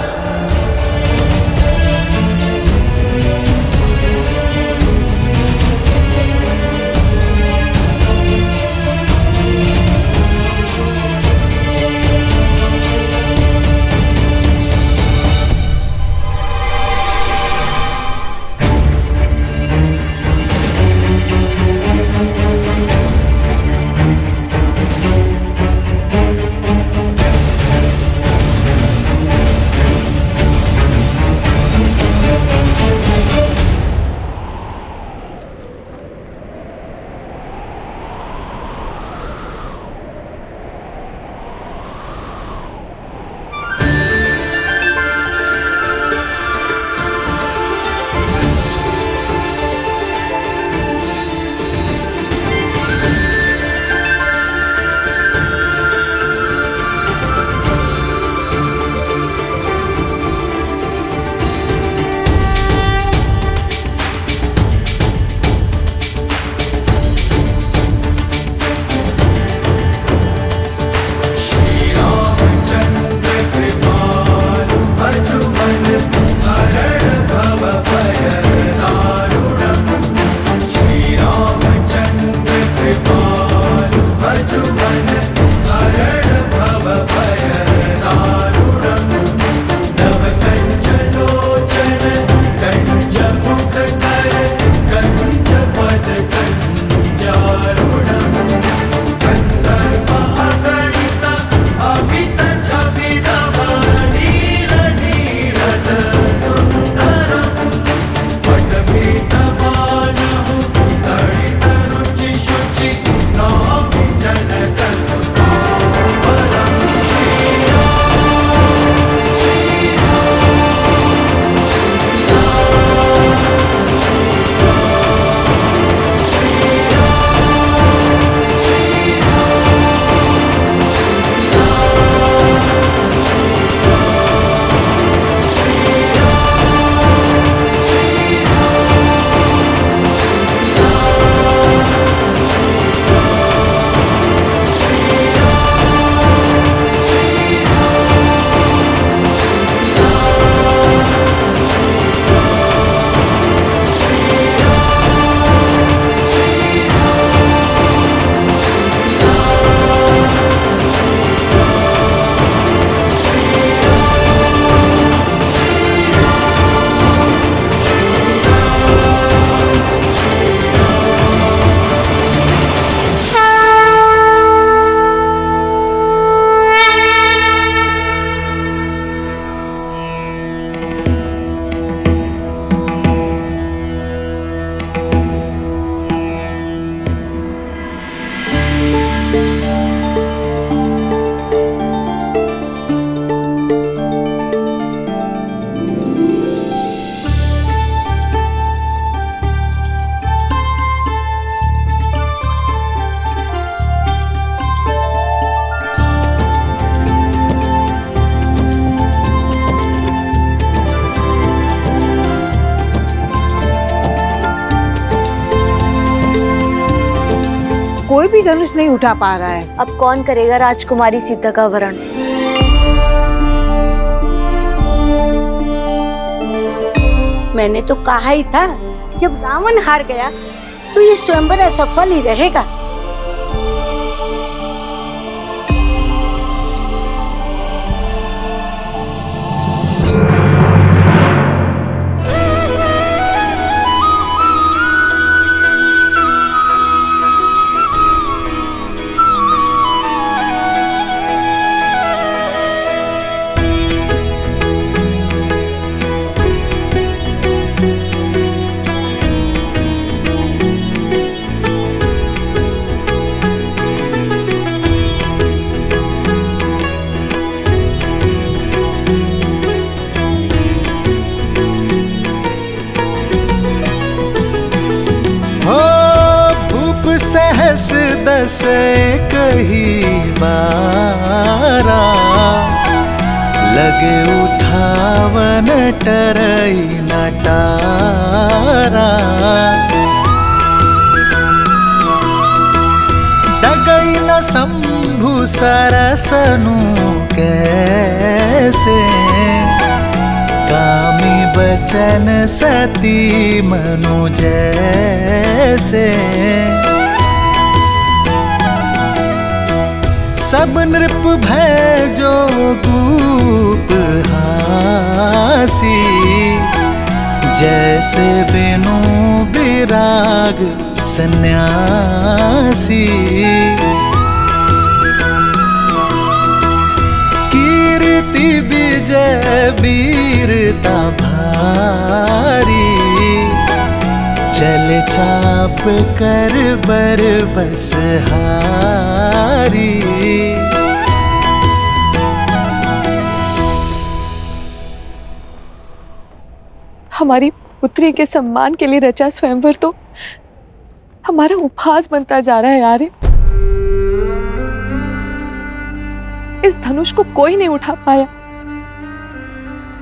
कोई भी धनुष नहीं उठा पा रहा है। अब कौन करेगा राजकुमारी सीता का वरण? मैंने तो कहा ही था, जब रावण हार गया तो ये स्वयंवर असफल ही रहेगा। सहस दस कही बारा, लगे उठावन टरई नटारा। डगई न शंभु सरसनु कैसे, कामी बचन सती मनु जैसे। सब नृप भय जो कूप हासी, जैसे बिनु विराग सन्यासी। कीर्ति विजय वीरता भारी, चल चाप कर बर बस हारी। हमारी पुत्री के सम्मान के लिए रचा स्वयंवर तो हमारा उपहास बनता जा रहा है यार। इस धनुष को कोई नहीं उठा पाया,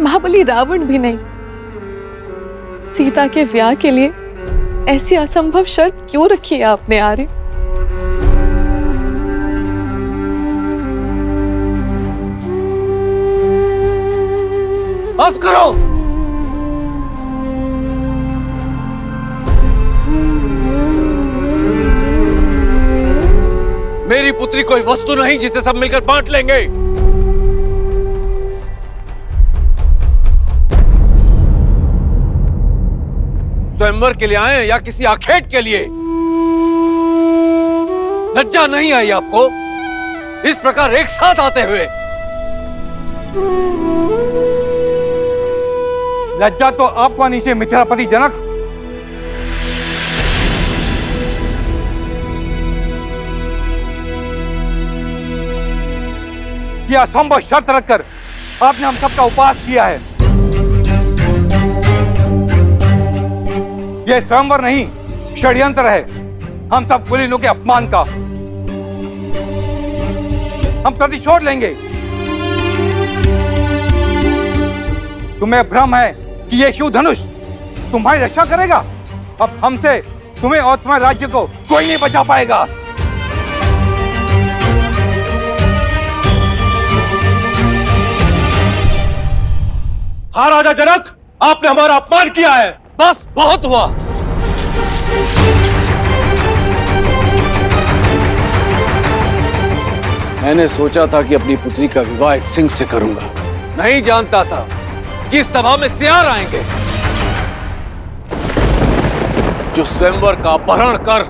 महाबली रावण भी नहीं। सीता के विवाह के लिए ऐसी असंभव शर्त क्यों रखी है आपने आर्य? बस करो। मेरी पुत्री कोई वस्तु नहीं जिसे सब मिलकर बांट लेंगे। स्वयंवर के लिए आए या किसी आखेट के लिए? लज्जा नहीं आई आपको इस प्रकार एक साथ आते हुए? लज्जा तो आपको आनी चाहिए मिथिलापति जनक। यह असंभव शर्त रखकर आपने हम सबका उपवास किया है। यह स्वयंवर नहीं, षड्यंत्र है हम सब कुलीनों के अपमान का। हम प्रतिशोध लेंगे। तुम्हें भ्रम है कि यह शिव धनुष तुम्हारी रक्षा करेगा। अब हमसे तुम्हें और तुम्हारे राज्य को कोई नहीं बचा पाएगा। हाँ राजा जनक, आपने हमारा अपमान किया है। बस बहुत हुआ। मैंने सोचा था कि अपनी पुत्री का विवाह एक सिंह से करूंगा, नहीं जानता था कि इस सभा में सियार आएंगे जो स्वयंवर का अपहरण कर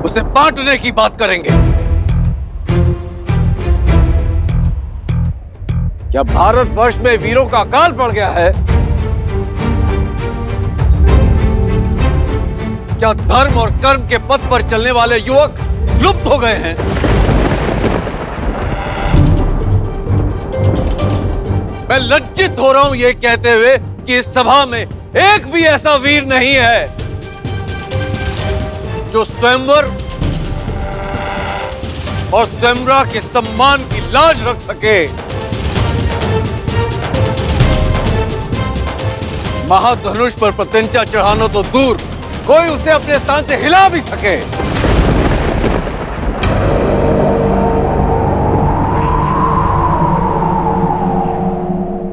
उसे बांटने की बात करेंगे। क्या भारतवर्ष में वीरों का अकाल पड़ गया है? क्या धर्म और कर्म के पथ पर चलने वाले युवक लुप्त हो गए हैं? मैं लज्जित हो रहा हूं ये कहते हुए कि इस सभा में एक भी ऐसा वीर नहीं है जो स्वयंवर और स्वयंवरा के सम्मान की लाज रख सके। महाधनुष पर प्रत्यंचा चढ़ाना तो दूर, कोई उसे अपने स्थान से हिला भी सके।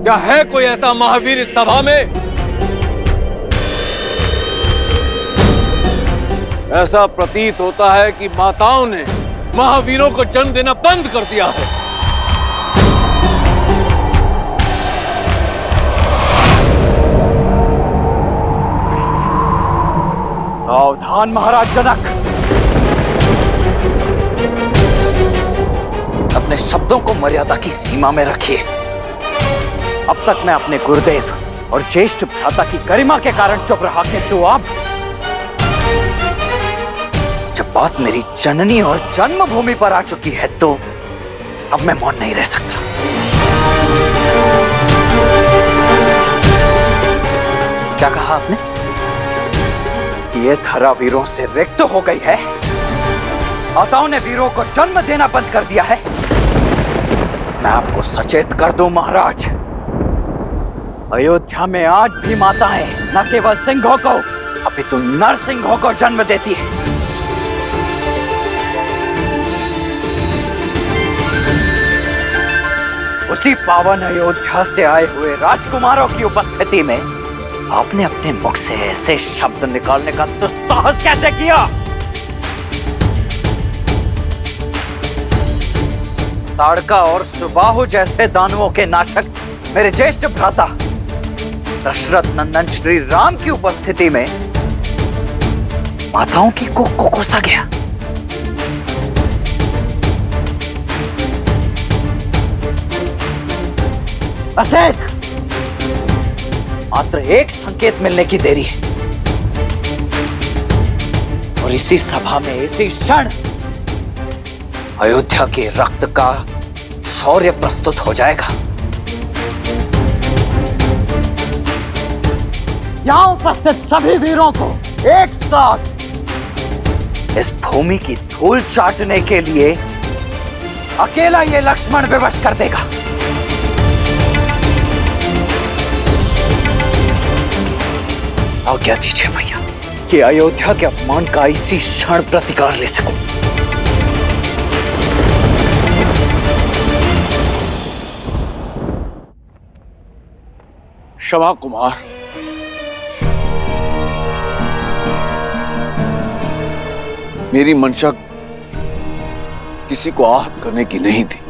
क्या है कोई ऐसा महावीर इस सभा में? ऐसा प्रतीत होता है कि माताओं ने महावीरों को जन्म देना बंद कर दिया है। सावधान महाराज जनक, अपने शब्दों को मर्यादा की सीमा में रखिए। अब तक मैं अपने गुरुदेव और ज्येष्ठ भ्राता की गरिमा के कारण चुप रहा, किंतु अब जब बात मेरी जननी और जन्मभूमि पर आ चुकी है तो अब मैं मौन नहीं रह सकता। क्या कहा आपने? ये धरा वीरों से रिक्त हो गई है? माताओं ने वीरों को जन्म देना बंद कर दिया है? मैं आपको सचेत कर दूं महाराज, अयोध्या में आज भी माताएं न केवल सिंहों को अपितु नरसिंहों को जन्म देती है। उसी पावन अयोध्या से आए हुए राजकुमारों की उपस्थिति में आपने अपने मुख से ऐसे शब्द निकालने का दुस्साहस कैसे किया? ताड़का और सुबाहु जैसे दानवों के नाशक मेरे ज्येष्ठ भ्राता दशरथ नंदन श्री राम की उपस्थिति में माताओं की कोख को कोसा गया। बस मात्र एक संकेत मिलने की देरी है और इसी सभा में इसी क्षण अयोध्या के रक्त का शौर्य प्रस्तुत हो जाएगा। यहां उपस्थित सभी वीरों को एक साथ इस भूमि की धूल चाटने के लिए अकेला ये लक्ष्मण विवश कर देगा। आज्ञा दीजिए भैया कि अयोध्या के अपमान का इसी क्षण प्रतिकार ले सकूं। क्षमा कुमार, मेरी मंशा किसी को आहत करने की नहीं थी।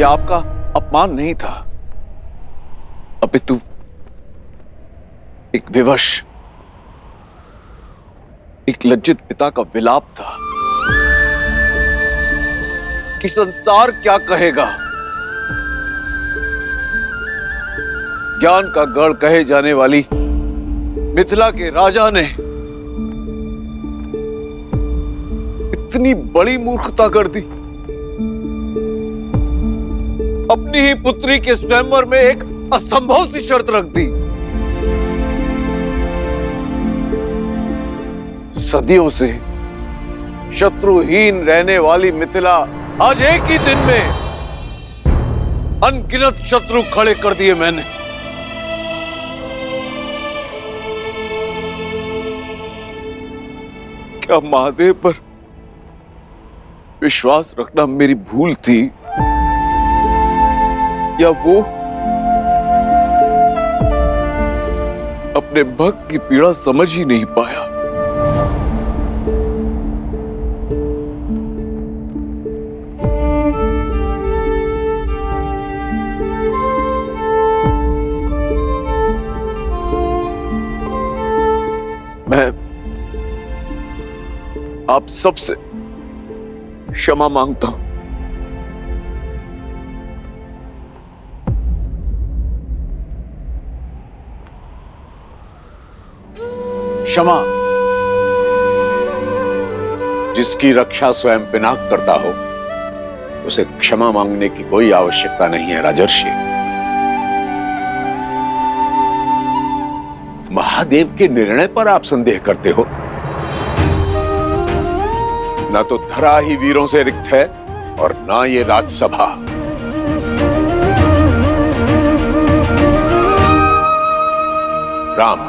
यह आपका अपमान नहीं था, अपितु एक विवश, एक लज्जित पिता का विलाप था कि संसार क्या कहेगा। ज्ञान का गढ़ कहे जाने वाली मिथिला के राजा ने इतनी बड़ी मूर्खता कर दी। अपनी ही पुत्री के स्वयंवर में एक असंभव सी शर्त रख दी। सदियों से शत्रुहीन रहने वाली मिथिला आज एक ही दिन में अनगिनत शत्रु खड़े कर दिए मैंने। क्या महादेव पर विश्वास रखना मेरी भूल थी या वो अपने भक्त की पीड़ा समझ ही नहीं पाया? मैं आप सबसे क्षमा मांगता हूं। क्षमा। जिसकी रक्षा स्वयं पिनाक करता हो उसे क्षमा मांगने की कोई आवश्यकता नहीं है राजर्षि। महादेव के निर्णय पर आप संदेह करते हो। न तो धरा ही वीरों से रिक्त है और ना ये राजसभा। राम,